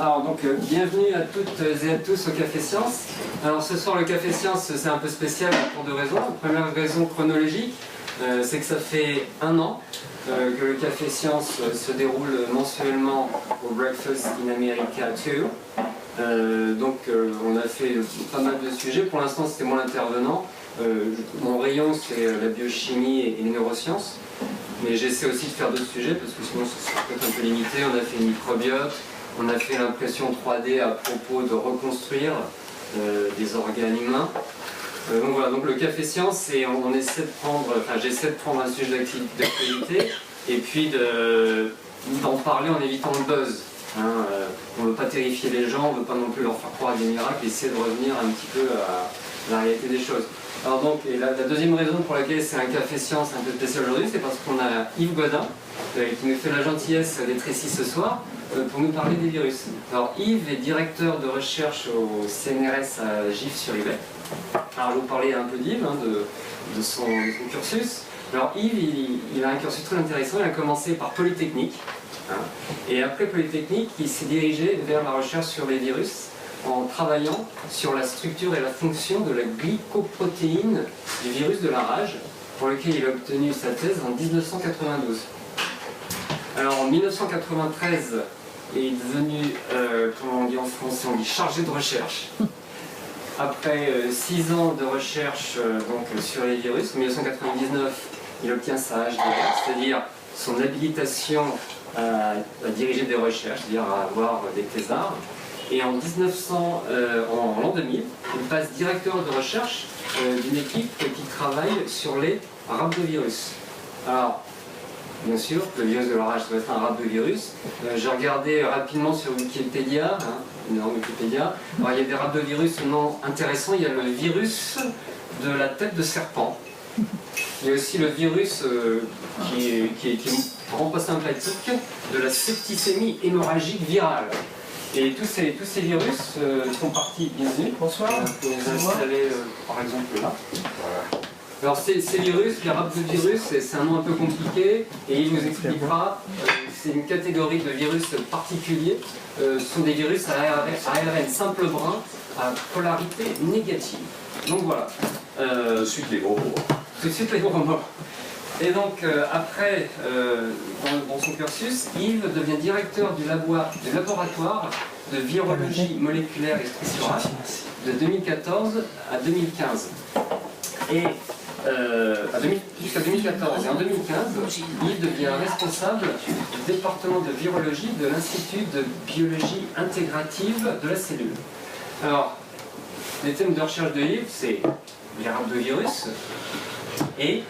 Alors donc bienvenue à toutes et à tous au Café Science. Alors ce soir le Café Science c'est un peu spécial pour deux raisons. La première raison chronologique, c'est que ça fait un an que le Café Science se déroule mensuellement au Breakfast in America 2. Donc on a fait pas mal de sujets. Pour l'instant c'était moi l'intervenant. Mon rayon c'est la biochimie et les neurosciences. Mais j'essaie aussi de faire d'autres sujets parce que sinon ça serait peut-être un peu limité. On a fait une microbiote. On a fait l'impression 3D à propos de reconstruire des organes humains. Donc voilà, donc le Café Science, on essaie de prendre, j'essaie de prendre un sujet d'actualité et puis d'en parler en évitant le buzz. On ne veut pas terrifier les gens, on ne veut pas non plus leur faire croire à des miracles, essayer de revenir un petit peu à la réalité des choses. Alors donc, et la deuxième raison pour laquelle c'est un Café Science un peu spécial aujourd'hui, c'est parce qu'on a Yves Godin qui nous fait la gentillesse d'être ici ce soir pour nous parler des virus. Alors Yves est directeur de recherche au CNRS à Gif-sur-Yvette. Alors je vais vous parler un peu d'Yves, de son cursus. Alors Yves, il a un cursus très intéressant, il a commencé par Polytechnique. Et après Polytechnique, il s'est dirigé vers la recherche sur les virus en travaillant sur la structure et la fonction de la glycoprotéine du virus de la rage, pour lequel il a obtenu sa thèse en 1992. Alors en 1993, il est devenu, comment on dit en français, on dit chargé de recherche. Après 6 ans de recherche donc, sur les virus, en 1999, il obtient sa HDR, c'est-à-dire son habilitation à diriger des recherches, c'est-à-dire à avoir des thésards. Et en l'an 2000, il passe directeur de recherche d'une équipe qui travaille sur les rhabdovirus. Alors, bien sûr, le virus de la rage doit être un rhabdovirus. J'ai regardé rapidement sur Wikipédia, énorme Wikipédia. Alors, il y a des rhabdovirus non intéressants. Il y a le virus de la tête de serpent. Il y a aussi le virus qui est sympathique de la septicémie hémorragique virale. Et tous ces virus font partie, bienvenue, bonsoir, vous vous installez par exemple là. Voilà. Alors ces virus, les rhabdovirus, c'est un nom un peu compliqué et il nous expliquera, c'est une catégorie de virus particuliers, ce sont des virus à ARN simple brun à polarité négative. Donc voilà. Tout de suite les gros mots. Tout de suite les gros mots. Et donc après, dans son cursus, Yves devient directeur du laboratoire de virologie moléculaire et structurale de 2014 à 2015. Et jusqu'à 2014. Et en 2015, Yves devient responsable du département de virologie de l'Institut de biologie intégrative de la cellule. Alors, les thèmes de recherche de Yves, c'est les rhabdovirus et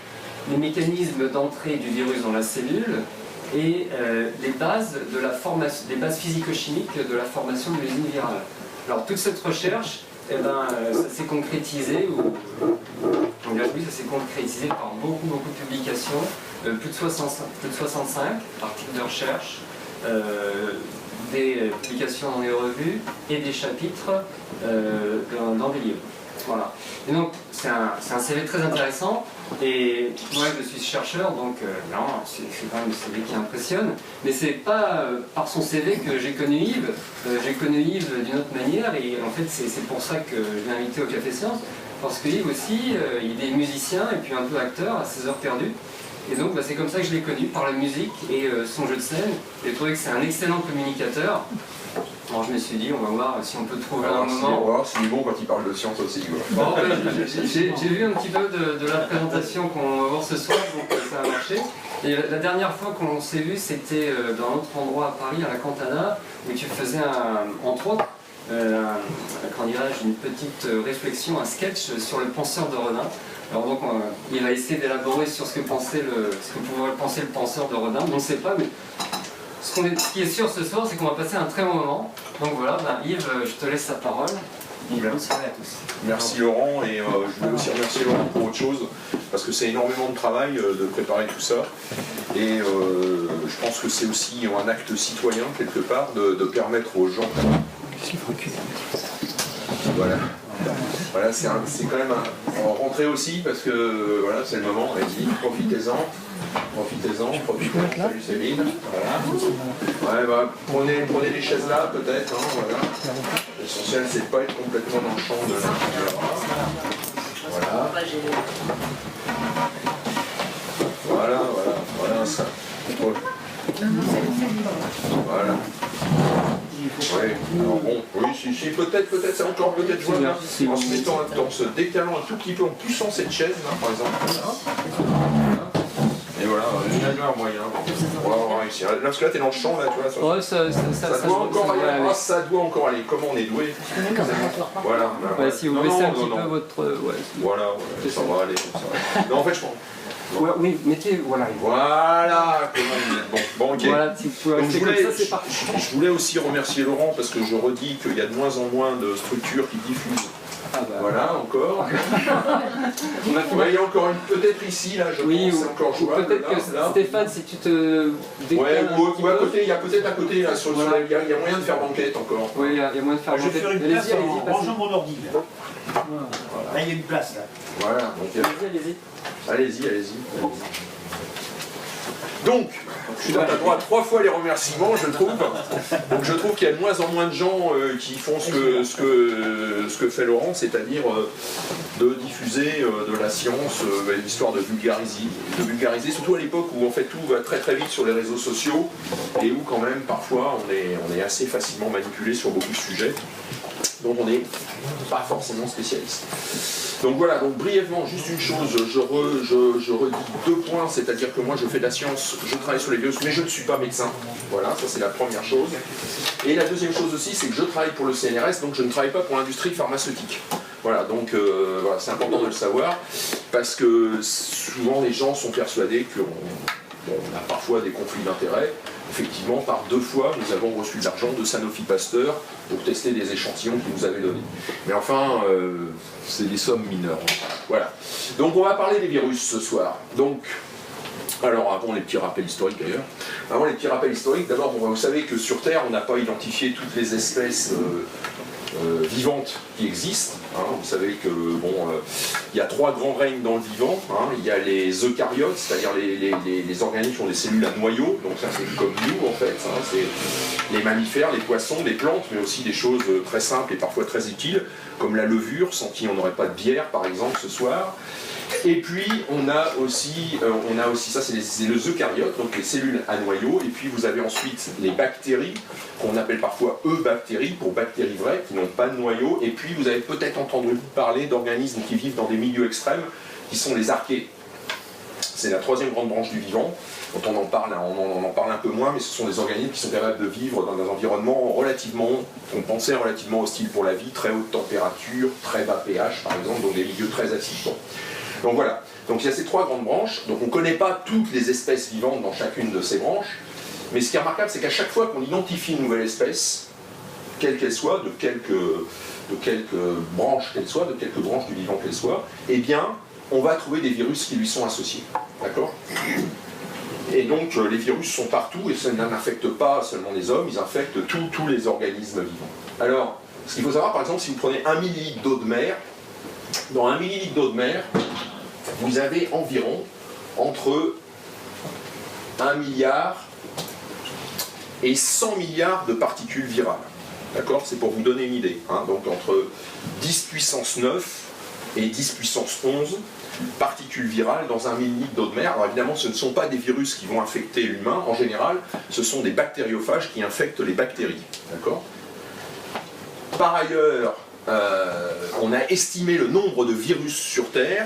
les mécanismes d'entrée du virus dans la cellule et les bases physico-chimiques de la formation de l'usine virale. Alors toute cette recherche, ça s'est concrétisé, ça s'est concrétisé par beaucoup de publications, plus de 65 articles de recherche, des publications dans les revues et des chapitres dans des livres. Voilà. Et donc c'est un CV très intéressant et moi je suis chercheur donc c'est quand même un CV qui impressionne, mais c'est pas par son CV que j'ai connu Yves. J'ai connu Yves d'une autre manière et en fait c'est pour ça que je l'ai invité au Café Science, parce que Yves aussi il est musicien et puis un peu acteur à ses heures perdues. Et donc c'est comme ça que je l'ai connu, par la musique et son jeu de scène. J'ai trouvé que c'est un excellent communicateur. Alors je me suis dit, on va voir si on peut trouver un moment. On va voir s'il est bon quand il parle de science aussi. Bon, j'ai vu un petit peu de la présentation qu'on va voir ce soir, donc ça a marché. Et la dernière fois qu'on s'est vu, c'était dans un autre endroit à Paris, à la Cantana, où tu faisais entre autres, une petite réflexion, un sketch sur le penseur de Rodin. Alors donc il va essayer d'élaborer sur ce que pouvait penser le penseur de Rodin. On ne sait pas, mais ce qui est sûr ce soir, c'est qu'on va passer un très bon moment. Donc voilà, Yves, je te laisse la parole. Et bonne soirée à tous. Merci Laurent, et je voulais aussi remercier Laurent pour autre chose, parce que c'est énormément de travail de préparer tout ça. Et je pense que c'est aussi un acte citoyen, quelque part, de permettre aux gens... Voilà, c'est quand même on va rentrer aussi parce que voilà, c'est le moment, allez-y, profitez-en. Profitez-en, profitez. Salut Céline. Voilà. Ouais, bah, prenez les chaises là, peut-être. Hein, voilà. L'essentiel, c'est de ne pas être complètement dans le champ de l'intérieur. Voilà. Voilà ça. Voilà. Oui, alors bon, oui, si, peut-être, c'est encore peut-être jouable en se mettant, en se décalant un tout petit peu, en poussant cette chaise, là, par exemple. Voilà. Et voilà, il y a un moyen. On va réussir. Là, parce que là, t'es dans le champ, là, tu vois. Ouais, ça doit encore aller. Ah, ça doit encore aller. Comment on est doué. Voilà. Ouais, si vous baissez un petit peu votre... Ouais, voilà, ça va aller. Non, en fait, je pense. Ouais, oui, mettez, voilà. Voilà, comment vous êtes bon. Bon, ok. Voilà, si vous pouvez rester comme ça, c'est parti. Je voulais aussi remercier Laurent parce que je redis qu'il y a de moins en moins de structures qui diffusent. Ah bah. Voilà, encore. Il y a encore une, peut-être ici, là, je pense, c'est encore jouable. Peut-être que là. Stéphane, si tu te décales ou à côté, il y a peut-être à côté, là, sur voilà. Il y a moyen de faire banquette encore. Oui, il y a moyen de faire banquette. Je vais faire une place en rangeant mon ordi. Voilà. Là, il y a une place, là. Voilà, donc... Allez-y. Donc, tu as droit à 3 fois les remerciements, je trouve. Donc je trouve qu'il y a de moins en moins de gens qui font ce que fait Laurent, c'est-à-dire de diffuser de la science, histoire de vulgariser, surtout à l'époque où en fait tout va très très vite sur les réseaux sociaux et où quand même parfois on est assez facilement manipulé sur beaucoup de sujets dont on n'est pas forcément spécialiste. Donc voilà, donc brièvement, juste une chose, je redis 2 points, c'est-à-dire que moi je fais de la science, je travaille sur les virus, mais je ne suis pas médecin. Voilà, ça c'est la première chose. Et la deuxième chose aussi, c'est que je travaille pour le CNRS, donc je ne travaille pas pour l'industrie pharmaceutique. Voilà, donc voilà, c'est important de le savoir, parce que souvent les gens sont persuadés qu'on a parfois des conflits d'intérêts. Effectivement, par 2 fois, nous avons reçu de l'argent de Sanofi Pasteur pour tester des échantillons qu'ils nous avaient donnés. Mais enfin, c'est des sommes mineures. Voilà. Donc on va parler des virus ce soir. Donc, alors avant les petits rappels historiques d'ailleurs. Avant les petits rappels historiques, d'abord, vous savez que sur Terre, on n'a pas identifié toutes les espèces vivantes qui existent. Hein. Vous savez que il y a 3 grands règnes dans le vivant. Hein. Il y a les eucaryotes, c'est-à-dire les organismes qui ont des cellules à noyau. Donc ça c'est comme nous en fait. Hein. C'est les mammifères, les poissons, les plantes, mais aussi des choses très simples et parfois très utiles, comme la levure, sans qui on n'aurait pas de bière par exemple ce soir. Et puis on a aussi ça c'est les eucaryotes, donc les cellules à noyau, et puis vous avez ensuite les bactéries, qu'on appelle parfois eubactéries, pour bactéries vraies, qui n'ont pas de noyau, et puis vous avez peut-être entendu parler d'organismes qui vivent dans des milieux extrêmes, qui sont les archées. C'est la 3e grande branche du vivant, dont on en parle un peu moins, mais ce sont des organismes qui sont capables de vivre dans des environnements qu'on pensait relativement hostiles pour la vie, très haute température, très bas pH par exemple, donc des milieux très acides. Donc voilà, donc il y a ces 3 grandes branches, donc on ne connaît pas toutes les espèces vivantes dans chacune de ces branches, mais ce qui est remarquable, c'est qu'à chaque fois qu'on identifie une nouvelle espèce, quelle qu'elle soit, de quelques branches qu'elle soit, de quelques branches du vivant qu'elle soit, eh bien, on va trouver des virus qui lui sont associés, d'accord ? Et donc les virus sont partout, et ça n'affecte pas seulement les hommes, ils infectent tous les organismes vivants. Alors, ce qu'il faut savoir, par exemple, si vous prenez 1 millilitre d'eau de mer, dans 1 millilitre d'eau de mer, vous avez environ entre 1 milliard et 100 milliards de particules virales. D'accord ? C'est pour vous donner une idée. Hein. Donc entre 10 puissance 9 et 10 puissance 11 particules virales dans 1 millilitre d'eau de mer. Alors évidemment, ce ne sont pas des virus qui vont infecter l'humain. En général, ce sont des bactériophages qui infectent les bactéries. D'accord ? Par ailleurs, on a estimé le nombre de virus sur Terre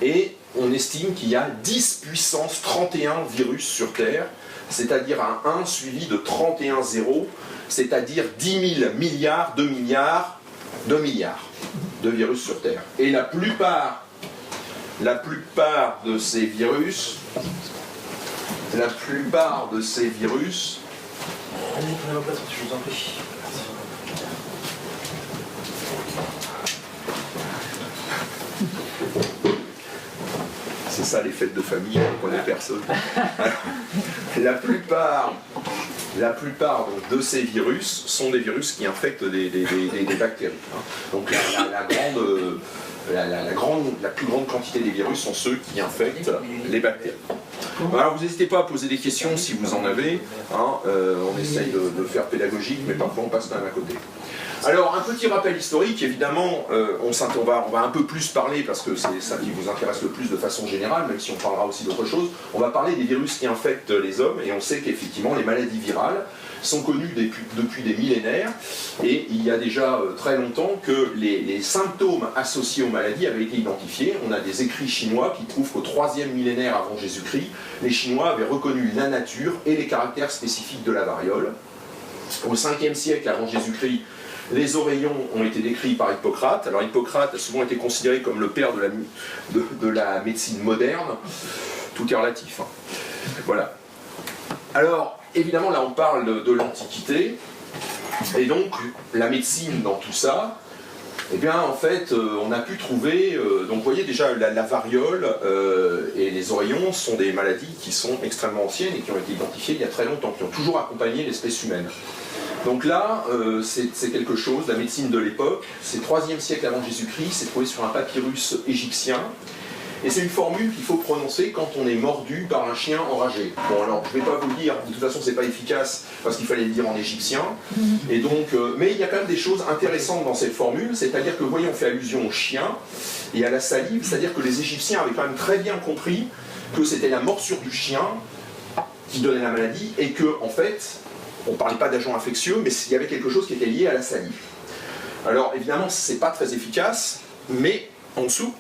et on estime qu'il y a 10 puissance 31 virus sur Terre, c'est-à-dire un 1 suivi de 31 zéros, c'est-à-dire 10 000 milliards de milliards de virus sur Terre. Et la plupart de ces virus, Allez, prenez ma place, je vous en prie. C'est ça les fêtes de famille, on ne connaît personne. Alors, la plupart la plupart donc, de ces virus sont des virus qui infectent des bactéries. Hein. Donc la plus grande quantité des virus sont ceux qui infectent les bactéries. Alors vous n'hésitez pas à poser des questions si vous en avez. Hein. On essaye de faire pédagogique, mais parfois on passe quand même à côté. Alors, un petit rappel historique, évidemment, on va un peu plus parler, parce que c'est ça qui vous intéresse le plus de façon générale, même si on parlera aussi d'autres choses, on va parler des virus qui infectent les hommes, et on sait qu'effectivement, les maladies virales sont connues depuis des millénaires, et il y a déjà très longtemps que les symptômes associés aux maladies avaient été identifiés. On a des écrits chinois qui prouvent qu'au 3e millénaire avant Jésus-Christ, les Chinois avaient reconnu la nature et les caractères spécifiques de la variole. Au 5e siècle avant Jésus-Christ, les oreillons ont été décrits par Hippocrate. Alors Hippocrate a souvent été considéré comme le père de la médecine moderne. Tout est relatif. Hein. Voilà. Alors, évidemment, là on parle de l'Antiquité. Et donc, la médecine dans tout ça, eh bien, en fait, on a pu trouver... donc, vous voyez déjà, la variole et les oreillons sont des maladies qui sont extrêmement anciennes et qui ont été identifiées il y a très longtemps, qui ont toujours accompagné l'espèce humaine. Donc là, c'est quelque chose, la médecine de l'époque, c'est 3e siècle avant Jésus-Christ, c'est trouvé sur un papyrus égyptien, et c'est une formule qu'il faut prononcer quand on est mordu par un chien enragé. Bon alors, je ne vais pas vous le dire, de toute façon c'est pas efficace, parce qu'il fallait le dire en égyptien, et donc, mais il y a quand même des choses intéressantes dans cette formule, c'est-à-dire que, vous voyez, on fait allusion au chien et à la salive, c'est-à-dire que les Égyptiens avaient quand même très bien compris que c'était la morsure du chien qui donnait la maladie, et que, en fait, on ne parlait pas d'agents infectieux, mais il y avait quelque chose qui était lié à la salive. Alors évidemment, ce n'est pas très efficace, mais en dessous,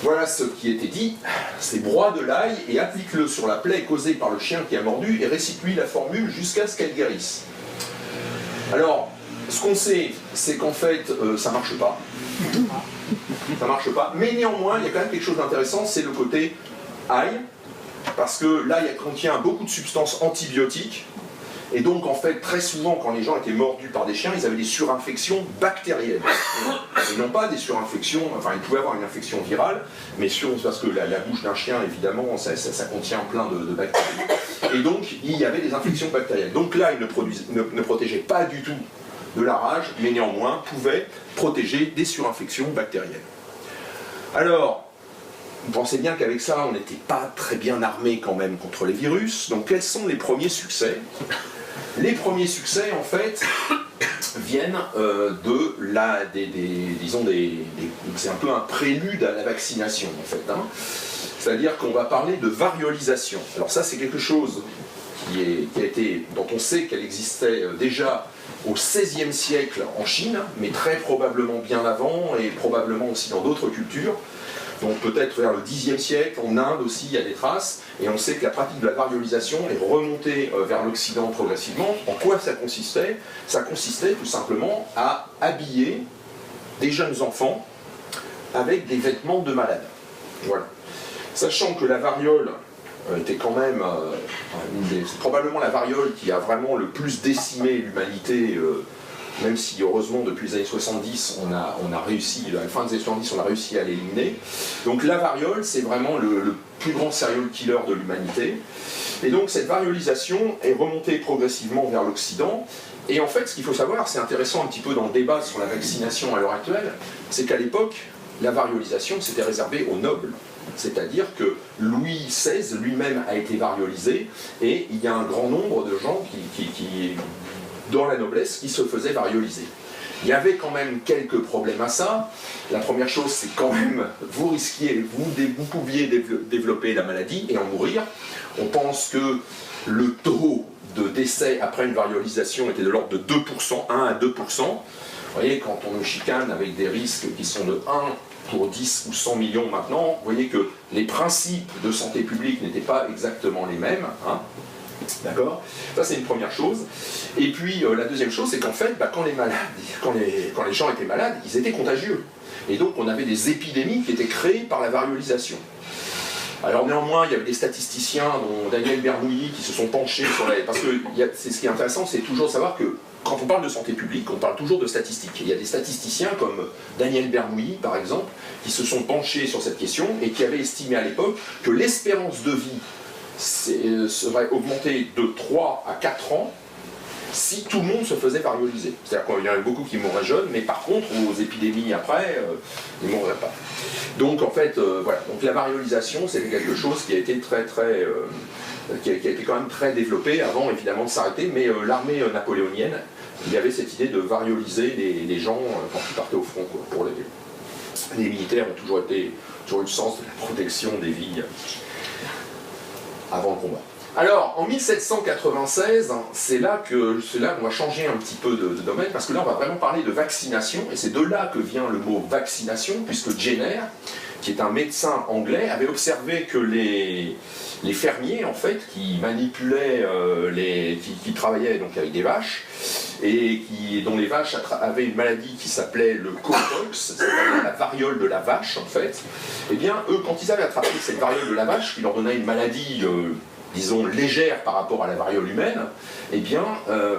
voilà ce qui était dit, c'est broie de l'ail et applique-le sur la plaie causée par le chien qui a mordu et récite-lui la formule jusqu'à ce qu'elle guérisse. Alors, ce qu'on sait, c'est qu'en fait, ça ne marche pas. Ça ne marche pas, mais néanmoins, il y a quand même quelque chose d'intéressant, c'est le côté ail, parce que là, il contient beaucoup de substances antibiotiques, et donc en fait, très souvent, quand les gens étaient mordus par des chiens, ils avaient des surinfections bactériennes. Et non pas des surinfections, enfin ils pouvaient avoir une infection virale, mais parce que la bouche d'un chien, évidemment, ça contient plein de bactéries. Et donc, il y avait des infections bactériennes. Donc là, ils ne protégeaient pas du tout de la rage, mais néanmoins pouvaient protéger des surinfections bactériennes. Alors, vous pensez bien qu'avec ça, on n'était pas très bien armé quand même contre les virus. Donc quels sont les premiers succès? Les premiers succès, en fait, viennent c'est un peu un prélude à la vaccination, en fait. Hein. C'est-à-dire qu'on va parler de variolisation. Alors ça, c'est quelque chose dont on sait qu'elle existait déjà au XVIe siècle en Chine, mais très probablement bien avant, et probablement aussi dans d'autres cultures. Donc peut-être vers le Xe siècle, en Inde aussi, il y a des traces, et on sait que la pratique de la variolisation est remontée vers l'Occident progressivement. En quoi ça consistait? Ça consistait tout simplement à habiller des jeunes enfants avec des vêtements de malades. Voilà. Sachant que la variole était quand même, c'est probablement la variole qui a vraiment le plus décimé l'humanité, même si heureusement depuis les années 70 on a réussi, à la fin des années 70 on a réussi à l'éliminer. Donc la variole c'est vraiment le plus grand serial killer de l'humanité. Et donc cette variolisation est remontée progressivement vers l'Occident. Et en fait ce qu'il faut savoir, c'est intéressant un petit peu dans le débat sur la vaccination à l'heure actuelle, c'est qu'à l'époque la variolisation c'était réservé aux nobles. C'est-à-dire que Louis XVI lui-même a été variolisé et il y a un grand nombre de gens qui dans la noblesse qui se faisaient varioliser. Il y avait quand même quelques problèmes à ça. La première chose, c'est quand même, vous pouviez développer la maladie et en mourir. On pense que le taux de décès après une variolisation était de l'ordre de 2%, 1 à 2%. Vous voyez, quand on nous chicane avec des risques qui sont de 1 pour 10 ou 100 millions maintenant, vous voyez que les principes de santé publique n'étaient pas exactement les mêmes. Hein. D'accord? Ça c'est une première chose. Et puis la deuxième chose, c'est qu'en fait, quand les gens étaient malades, ils étaient contagieux. Et donc on avait des épidémies qui étaient créées par la variolisation. Alors néanmoins, il y avait des statisticiens, dont Daniel Bernoulli, qui se sont penchés sur la... Parce que ce qui est intéressant, c'est toujours savoir que quand on parle de santé publique, on parle toujours de statistiques. Il y a des statisticiens comme Daniel Bernoulli, par exemple, qui se sont penchés sur cette question et qui avaient estimé à l'époque que l'espérance de vie serait augmenté de 3 à 4 ans si tout le monde se faisait varioliser. C'est-à-dire qu'il y en avait beaucoup qui mourraient jeunes, mais par contre, aux épidémies après, ils ne mourraient pas. Donc en fait, voilà. Donc la variolisation, c'est quelque chose qui a été qui a été quand même très développé avant évidemment de s'arrêter, mais l'armée napoléonienne, il y avait cette idée de varioliser les gens quand ils partaient au front, quoi, pour les militaires ont toujours eu le sens de la protection des vies avant le combat. Alors, en 1796, c'est là qu'on va changer un petit peu de domaine, parce que là, on va vraiment parler de vaccination, et c'est de là que vient le mot vaccination, puisque Jenner, qui est un médecin anglais, avait observé que les fermiers, en fait, qui manipulaient, qui travaillaient donc avec des vaches, et dont les vaches avaient une maladie qui s'appelait le cowpox, c'est-à-dire la variole de la vache, en fait, eh bien, eux, quand ils avaient attrapé cette variole de la vache, qui leur donnait une maladie disons, légère par rapport à la variole humaine, eh bien,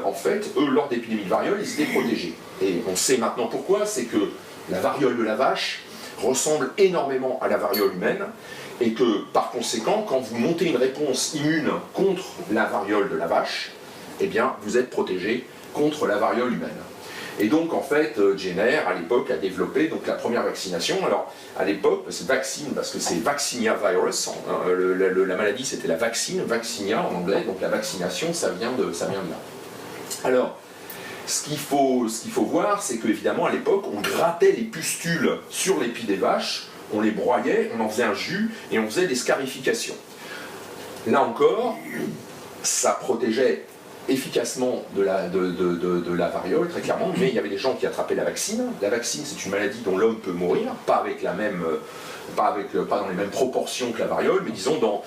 en fait, eux, lors d'épidémies de variole, ils étaient protégés. Et on sait maintenant pourquoi, c'est que la variole de la vache ressemble énormément à la variole humaine, et que, par conséquent, quand vous montez une réponse immune contre la variole de la vache, eh bien, vous êtes protégé contre la variole humaine. Et donc, en fait, Jenner, à l'époque, a développé donc, la première vaccination. Alors, à l'époque, c'est vaccine, parce que c'est Vaccinia virus. La maladie, c'était la vaccine, Vaccinia en anglais. Donc, la vaccination, ça vient de là. Alors, ce qu'il faut voir, c'est qu'évidemment, à l'époque, on grattait les pustules sur les pieds des vaches, on les broyait, on en faisait un jus, et on faisait des scarifications. Là encore, ça protégeait efficacement de la variole, très clairement, mais il y avait des gens qui attrapaient la vaccine. La vaccine, c'est une maladie dont l'homme peut mourir, pas dans les mêmes proportions que la variole, mais disons dans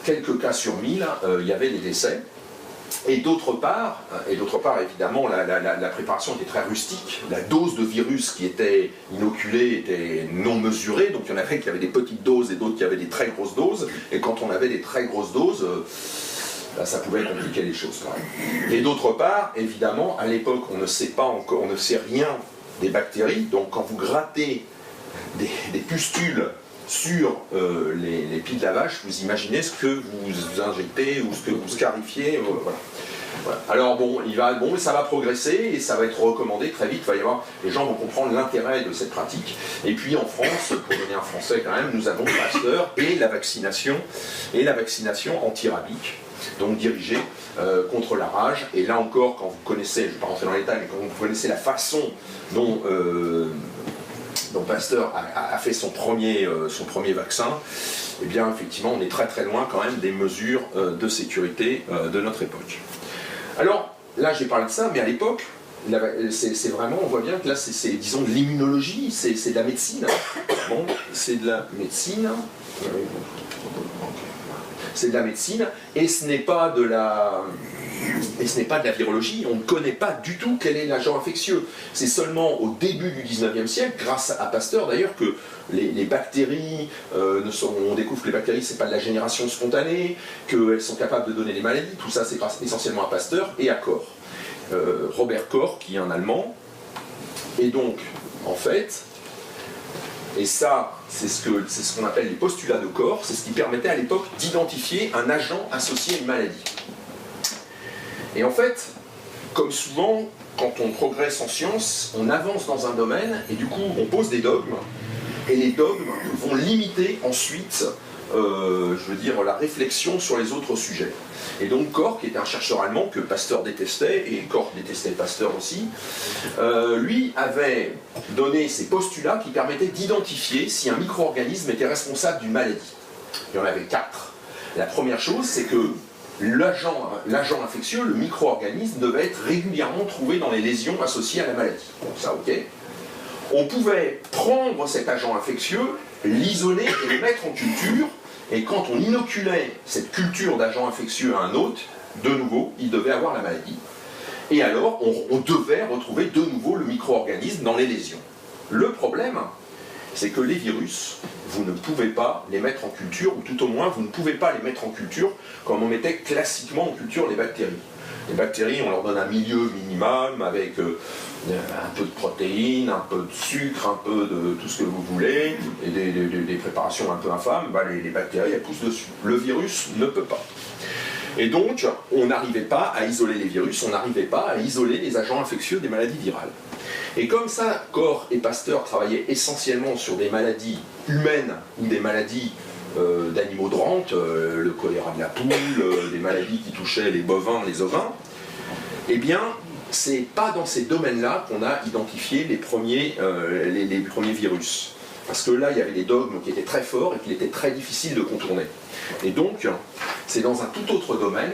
quelques cas sur 1000, il y avait des décès. Et d'autre part, évidemment, la préparation était très rustique. La dose de virus qui était inoculée était non mesurée, donc il y en avait qui avaient des petites doses et d'autres qui avaient des très grosses doses. Et quand on avait des très grosses doses, ça pouvait compliquer les choses quand même. Et d'autre part, évidemment, à l'époque, on ne sait pas encore, on ne sait rien des bactéries. Donc quand vous grattez des pustules sur les pieds de la vache, vous imaginez ce que vous injectez ou ce que vous scarifiez. Voilà. Voilà. Alors bon, ça va progresser et ça va être recommandé très vite. Les gens vont comprendre l'intérêt de cette pratique. Et puis en France, pour donner un français quand même, nous avons Pasteur et la vaccination antirabique, donc dirigée contre la rage. Et là encore, quand vous connaissez, je ne vais pas rentrer dans les détails, mais quand vous connaissez la façon dont Pasteur a fait son premier vaccin, eh bien effectivement on est très très loin quand même des mesures de sécurité de notre époque. Alors là j'ai parlé de ça, mais à l'époque, c'est vraiment, on voit bien que là c'est disons de l'immunologie, c'est de la médecine. Bon, c'est de la médecine. C'est de la médecine, et ce n'est pas de la virologie. On ne connaît pas du tout quel est l'agent infectieux. C'est seulement au début du 19e siècle, grâce à Pasteur d'ailleurs, que les bactéries, on découvre que les bactéries, c'est pas de la génération spontanée, qu'elles sont capables de donner des maladies. Tout ça, c'est grâce essentiellement à Pasteur et à Koch. Robert Koch, qui est un Allemand. Et donc, en fait, et ça, c'est ce qu'on appelle les postulats de Koch, c'est ce qui permettait à l'époque d'identifier un agent associé à une maladie. Et en fait, comme souvent, quand on progresse en science, on avance dans un domaine, et du coup, on pose des dogmes, et les dogmes vont limiter ensuite, la réflexion sur les autres sujets. Et donc Koch, qui était un chercheur allemand que Pasteur détestait, et Koch détestait Pasteur aussi, lui avait donné ces postulats qui permettaient d'identifier si un micro-organisme était responsable d'une maladie. Il y en avait 4. La première chose, c'est que l'agent infectieux, le micro-organisme, devait être régulièrement trouvé dans les lésions associées à la maladie. Bon, ça, ok. On pouvait prendre cet agent infectieux, l'isoler et le mettre en culture, et quand on inoculait cette culture d'agent infectieux à un hôte, de nouveau, il devait avoir la maladie. Et alors, on devait retrouver de nouveau le micro-organisme dans les lésions. Le problème, c'est que les virus, vous ne pouvez pas les mettre en culture, ou tout au moins, vous ne pouvez pas les mettre en culture comme on mettait classiquement en culture les bactéries. Les bactéries, on leur donne un milieu minimum avec un peu de protéines, un peu de sucre, un peu de tout ce que vous voulez, et des préparations un peu infâmes, bah les bactéries, elles poussent dessus. Le virus ne peut pas. Et donc, on n'arrivait pas à isoler les virus, on n'arrivait pas à isoler les agents infectieux des maladies virales. Et comme ça, Koch et Pasteur travaillaient essentiellement sur des maladies humaines ou des maladies d'animaux de rente, le choléra de la poule, des maladies qui touchaient les bovins, les ovins, eh bien, c'est pas dans ces domaines-là qu'on a identifié les premiers virus. Parce que là, il y avait des dogmes qui étaient très forts et qu'il était très difficile de contourner. Et donc, c'est dans un tout autre domaine,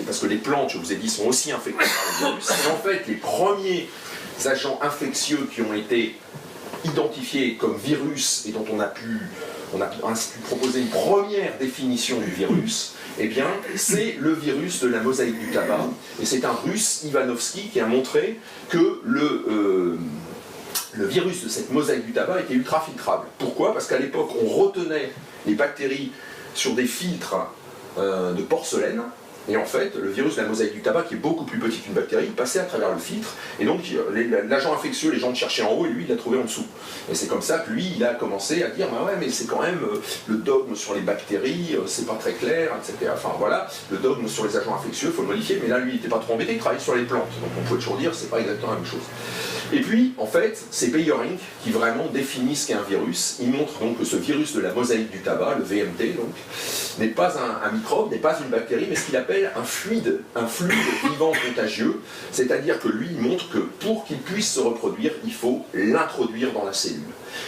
parce que les plantes, je vous ai dit, sont aussi infectées par les virus. Et en fait, les premiers agents infectieux qui ont été identifiés comme virus et dont on a pu proposer une première définition du virus, eh bien, c'est le virus de la mosaïque du tabac. Et c'est un Russe, Ivanovski, qui a montré que le virus de cette mosaïque du tabac était ultra filtrable. Pourquoi? Parce qu'à l'époque, on retenait les bactéries sur des filtres de porcelaine, et en fait, le virus de la mosaïque du tabac, qui est beaucoup plus petit qu'une bactérie, passait à travers le filtre, et donc l'agent infectieux, les gens le cherchaient en haut, et lui, il l'a trouvé en dessous. Et c'est comme ça que lui, il a commencé à dire, bah ouais, mais c'est quand même le dogme sur les bactéries, c'est pas très clair, etc. Enfin voilà, le dogme sur les agents infectieux, il faut le modifier, mais là, lui, il n'était pas trop embêté, il travaillait sur les plantes, donc on pouvait toujours dire, c'est pas exactement la même chose. Et puis, en fait, c'est Beyering qui vraiment définit ce qu'est un virus. Il montre donc que ce virus de la mosaïque du tabac, le VMT, donc, n'est pas un microbe, n'est pas une bactérie, mais ce qu'il appelle un fluide vivant contagieux. C'est-à-dire que lui, il montre que pour qu'il puisse se reproduire, il faut l'introduire dans la cellule.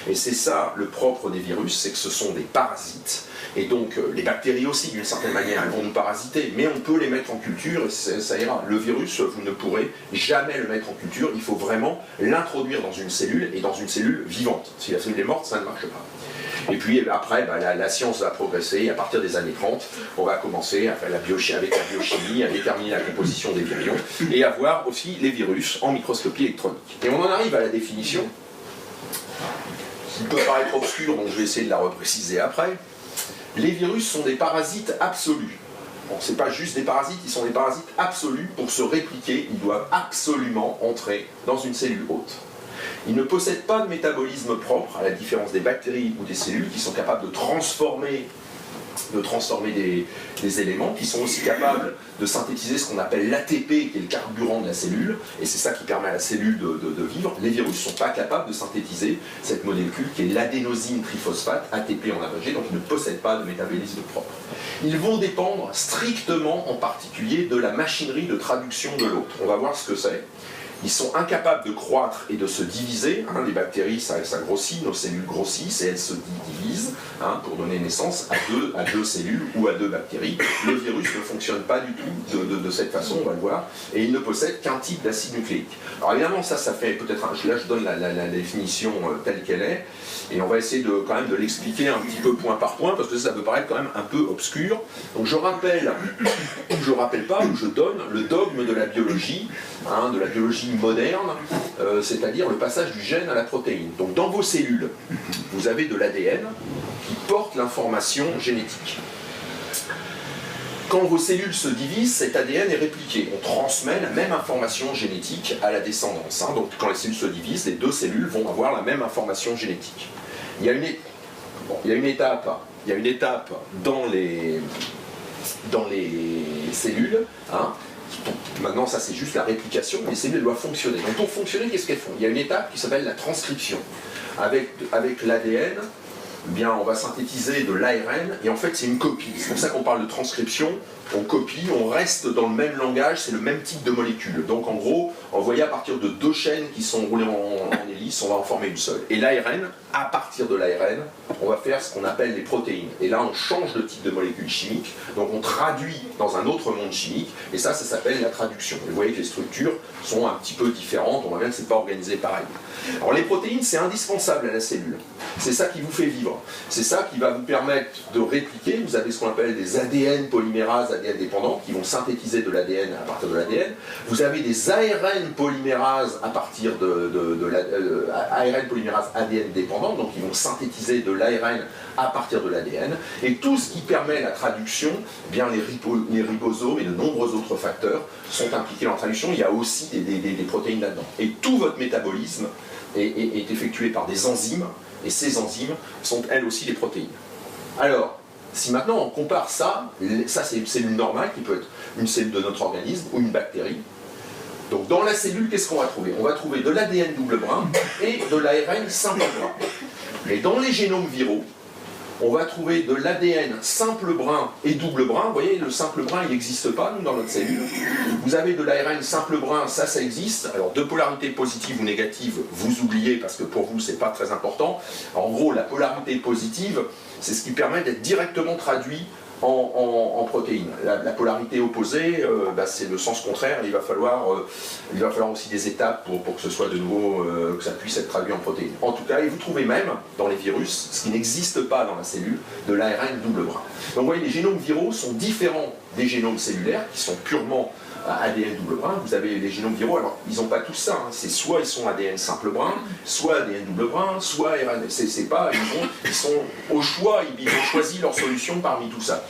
Et c'est ça le propre des virus, c'est que ce sont des parasites. Et donc, les bactéries aussi, d'une certaine manière, elles vont nous parasiter, mais on peut les mettre en culture et ça ira. Le virus, vous ne pourrez jamais le mettre en culture, il faut vraiment l'introduire dans une cellule, et dans une cellule vivante. Si la cellule est morte, ça ne marche pas. Et puis après, bah, la science va progresser, et à partir des années 30, on va commencer à faire avec la biochimie, à déterminer la composition des virions, et à voir aussi les virus en microscopie électronique. Et on en arrive à la définition, qui peut paraître obscure, donc je vais essayer de la repréciser après. Les virus sont des parasites absolus. Bon, c'est pas juste des parasites, ils sont des parasites absolus. Pour se répliquer, ils doivent absolument entrer dans une cellule hôte. Ils ne possèdent pas de métabolisme propre, à la différence des bactéries ou des cellules qui sont capables de transformer des éléments, qui sont aussi capables de synthétiser ce qu'on appelle l'ATP, qui est le carburant de la cellule, et c'est ça qui permet à la cellule de vivre. Les virus ne sont pas capables de synthétiser cette molécule qui est l'adénosine triphosphate, ATP en abrégé, donc ils ne possèdent pas de métabolisme propre. Ils vont dépendre strictement, en particulier, de la machinerie de traduction de l'hôte. On va voir ce que c'est. Ils sont incapables de croître et de se diviser. Les bactéries, ça grossit, nos cellules grossissent et elles se divisent pour donner naissance à deux cellules ou à deux bactéries. Le virus ne fonctionne pas du tout de cette façon, on va le voir, et il ne possède qu'un type d'acide nucléique. Alors évidemment, ça fait peut-être... Là, je donne la définition telle qu'elle est, et on va essayer quand même de l'expliquer un petit peu point par point, parce que ça peut paraître quand même un peu obscur. Donc je rappelle pas, ou je donne le dogme de la biologie moderne, c'est-à-dire le passage du gène à la protéine. Donc dans vos cellules, vous avez de l'ADN qui porte l'information génétique. Quand vos cellules se divisent, cet ADN est répliqué. On transmet la même information génétique à la descendance. Donc quand les cellules se divisent, les deux cellules vont avoir la même information génétique. Il y a une étape dans les cellules. Maintenant, ça c'est juste la réplication, mais les cellules doivent fonctionner. Donc pour fonctionner, qu'est-ce qu'elles font? Il y a une étape qui s'appelle la transcription. Avec l'ADN, on va synthétiser de l'ARN, et en fait c'est une copie. C'est pour ça qu'on parle de transcription, on copie, on reste dans le même langage, c'est le même type de molécule. Donc en gros, on voyait à partir de deux chaînes qui sont roulées en hélice, on va en former une seule. Et l'ARN, à partir de l'ARN, on va faire ce qu'on appelle les protéines. Et là, on change de type de molécule chimique, donc on traduit dans un autre monde chimique, et ça s'appelle la traduction. Et vous voyez que les structures sont un petit peu différentes, on voit bien que c'est pas organisé pareil. Alors les protéines, c'est indispensable à la cellule. C'est ça qui vous fait vivre. structure. C'est ça qui va vous permettre de répliquer. Vous avez ce qu'on appelle des ADN polymérases, ADN dépendantes, qui vont synthétiser de l'ADN à partir de l'ADN. Vous avez des ARN polymérases à partir ARN polymérases ADN dépendantes, donc ils vont synthétiser de l'ARN à partir de l'ADN. Et tout ce qui permet la traduction, eh bien les ribosomes et de nombreux autres facteurs sont impliqués dans la traduction. Il y a aussi des protéines là-dedans. Et tout votre métabolisme est effectué par des enzymes, et ces enzymes sont elles aussi des protéines. Alors, si maintenant on compare ça c'est une cellule normale qui peut être une cellule de notre organisme ou une bactérie. Donc dans la cellule, qu'est-ce qu'on va trouver? On va trouver de l'ADN double brun et de l'ARN simple brun. Et dans les génomes viraux, on va trouver de l'ADN simple brun et double brun. Vous voyez, le simple brun, il n'existe pas, nous, dans notre cellule. Vous avez de l'ARN simple brun, ça existe. Alors, de polarité positive ou négative, vous oubliez, parce que pour vous, c'est pas très important. En gros, la polarité positive, c'est ce qui permet d'être directement traduit en protéines. La polarité opposée, c'est le sens contraire. Il va falloir aussi des étapes pour que ce soit de nouveau, que ça puisse être traduit en protéines. En tout cas, et vous trouvez même dans les virus, ce qui n'existe pas dans la cellule, de l'ARN double brun. Donc vous voyez, les génomes viraux sont différents des génomes cellulaires, qui sont purement ADN double brun. Vous avez les génomes viraux, alors ils n'ont pas tout ça, hein. C'est soit ils sont ADN simple brun, soit ADN double brun, soit ARN. C'est pas, ils sont au choix, ils ont choisi leur solution parmi tout ça.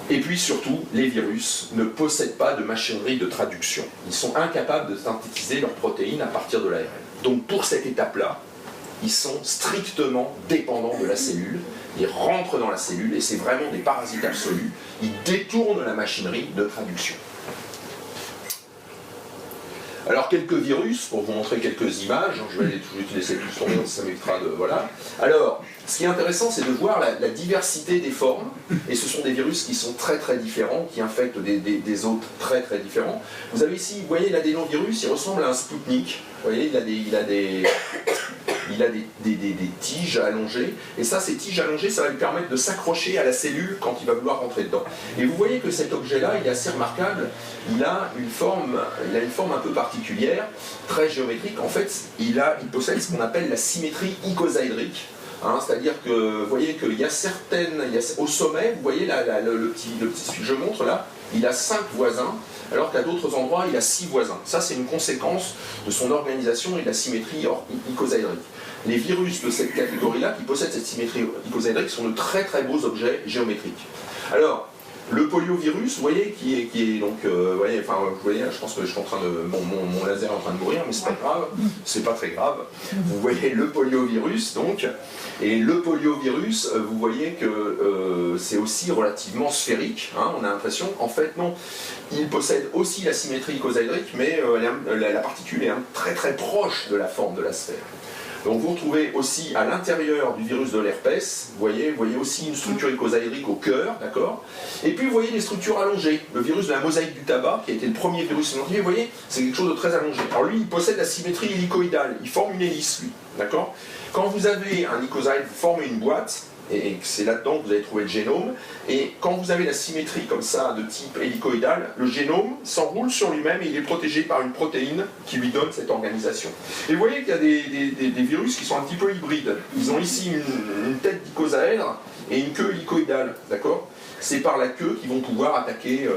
Et puis surtout, les virus ne possèdent pas de machinerie de traduction. Ils sont incapables de synthétiser leurs protéines à partir de l'ARN. Donc pour cette étape-là, ils sont strictement dépendants de la cellule. Ils rentrent dans la cellule et c'est vraiment des parasites absolus. Ils détournent la machinerie de traduction. Alors quelques virus, pour vous montrer quelques images, je vais les laisser tous tomber, ça m'évitera de... Voilà. Alors, ce qui est intéressant, c'est de voir la diversité des formes, et ce sont des virus qui sont très très différents, qui infectent des hôtes très très différents. Vous avez ici, vous voyez l'adénovirus, il ressemble à un Spoutnik. Vous voyez, il a des tiges allongées, et ça, ces tiges allongées, ça va lui permettre de s'accrocher à la cellule quand il va vouloir rentrer dedans. Et vous voyez que cet objet-là, il est assez remarquable, il a une forme un peu particulière, très géométrique. En fait, il possède ce qu'on appelle la symétrie icosaédrique. Hein, c'est-à-dire que vous voyez qu'il y a au sommet, vous voyez le petit que je montre là, il a 5 voisins, alors qu'à d'autres endroits, il a 6 voisins. Ça, c'est une conséquence de son organisation et de la symétrie icosaédrique. Les virus de cette catégorie-là, qui possèdent cette symétrie icosaédrique, sont de très très beaux objets géométriques. Alors, le poliovirus, vous voyez, qui est donc, vous voyez, je pense que je suis en train de, mon laser est en train de mourir, mais c'est pas grave, c'est pas très grave. Vous voyez le poliovirus, donc, et le poliovirus, vous voyez que c'est aussi relativement sphérique, hein, on a l'impression, en fait, non, il possède aussi la symétrie icosaédrique, mais la particule est très très proche de la forme de la sphère. Donc vous retrouvez aussi à l'intérieur du virus de l'herpès, vous voyez aussi une structure icosaédrique au cœur, d'accord? Et puis vous voyez des structures allongées. Le virus de la mosaïque du tabac, qui a été le premier virus identifié, vous voyez, c'est quelque chose de très allongé. Alors lui, il possède la symétrie hélicoïdale, il forme une hélice, lui, d'accord? Quand vous avez un icosaèdre, vous formez une boîte, et c'est là-dedans que vous allez trouver le génome, et quand vous avez la symétrie comme ça, de type hélicoïdal, le génome s'enroule sur lui-même et il est protégé par une protéine qui lui donne cette organisation. Et vous voyez qu'il y a des virus qui sont un petit peu hybrides. Ils ont ici une tête d'icosaèdre et une queue hélicoïdale, d'accord? C'est par la queue qu'ils vont pouvoir attaquer,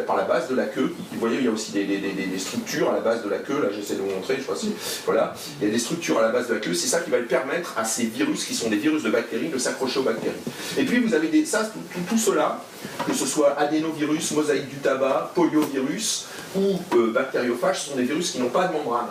par la base de la queue. Vous voyez, il y a aussi des structures à la base de la queue, là j'essaie de vous montrer, je sais pas si... Voilà, il y a des structures à la base de la queue, c'est ça qui va permettre à ces virus, qui sont des virus de bactéries, de s'accrocher aux bactéries. Et puis vous avez tout cela, que ce soit adénovirus, mosaïque du tabac, poliovirus ou bactériophage, ce sont des virus qui n'ont pas de membrane.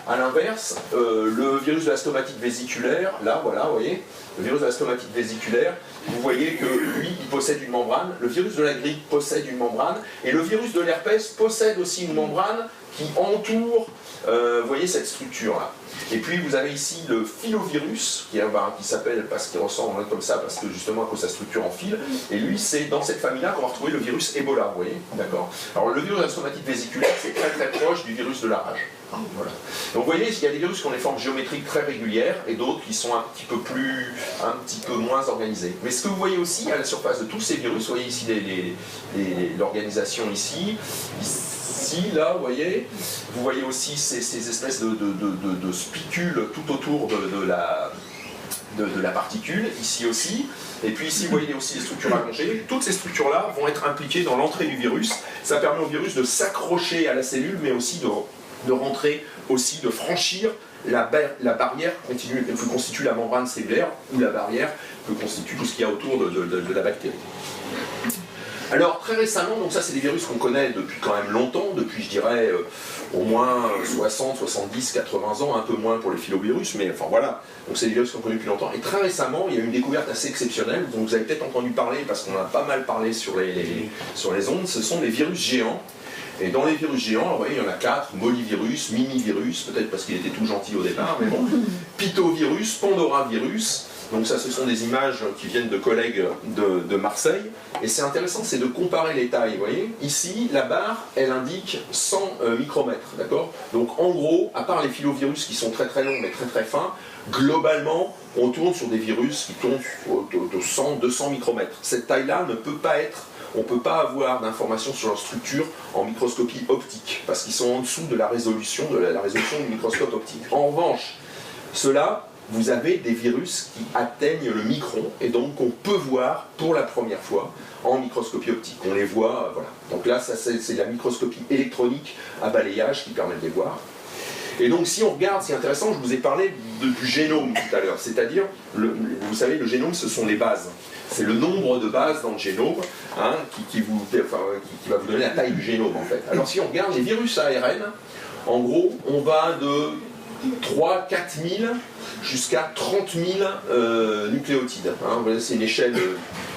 A l'inverse, le virus de la stomatite vésiculaire, là, voilà, vous voyez, le virus de la stomatite vésiculaire, vous voyez que lui, il possède une membrane, le virus de la grippe possède une membrane, et le virus de l'herpès possède aussi une membrane qui entoure, vous voyez, cette structure-là. Et puis vous avez ici le filovirus, qui s'appelle, parce qu'il ressemble comme ça, parce que justement à cause de sa structure en fil, et lui c'est dans cette famille-là qu'on va retrouver le virus Ebola, vous voyez, d'accord? Alors le virus de la stomatite vésiculaire, c'est très très proche du virus de la rage. Voilà. Donc vous voyez, il y a des virus qui ont des formes géométriques très régulières, et d'autres qui sont un petit peu moins organisés. Mais ce que vous voyez aussi à la surface de tous ces virus, vous voyez ici l'organisation ici, là, vous voyez aussi ces espèces de spicules tout autour de la particule, ici aussi. Et puis ici, vous voyez aussi les structures allongées. Toutes ces structures-là vont être impliquées dans l'entrée du virus. Ça permet au virus de s'accrocher à la cellule, mais aussi de rentrer, aussi de franchir la barrière que constitue la membrane cellulaire, ou la barrière que constitue tout ce qu'il y a autour de la bactérie. Alors très récemment, donc ça c'est des virus qu'on connaît depuis quand même longtemps, depuis je dirais au moins 60, 70, 80 ans, un peu moins pour les filovirus, mais enfin voilà, donc c'est des virus qu'on connaît depuis longtemps. Et très récemment, il y a eu une découverte assez exceptionnelle, dont vous avez peut-être entendu parler parce qu'on a pas mal parlé sur les ondes, ce sont les virus géants. Et dans les virus géants, vous voyez, il y en a 4, mollivirus, mimivirus, peut-être parce qu'il était tout gentil au départ, mais bon, pitovirus, pandoravirus. Donc ça, ce sont des images qui viennent de collègues de Marseille. Et c'est intéressant, c'est de comparer les tailles, vous voyez. Ici, la barre, elle indique 100 micromètres, d'accord? Donc en gros, à part les filovirus qui sont très très longs mais très très fins, globalement, on tourne sur des virus qui tournent de 100, 200 micromètres. Cette taille-là ne peut pas être... On ne peut pas avoir d'informations sur leur structure en microscopie optique, parce qu'ils sont en dessous de la résolution du microscope optique. En revanche, ceux-là, vous avez des virus qui atteignent le micron, et donc on peut voir pour la première fois en microscopie optique. On les voit, voilà. Donc là, c'est la microscopie électronique à balayage qui permet de les voir. Et donc si on regarde, c'est intéressant, je vous ai parlé du génome tout à l'heure, c'est-à-dire, vous savez, le génome, ce sont les bases. C'est le nombre de bases dans le génome hein, qui va vous donner la taille du génome en fait. Alors si on regarde les virus ARN, en gros, on va de 3 4 000 jusqu'à 30 000 nucléotides. Hein. Vous voyez, c'est une échelle,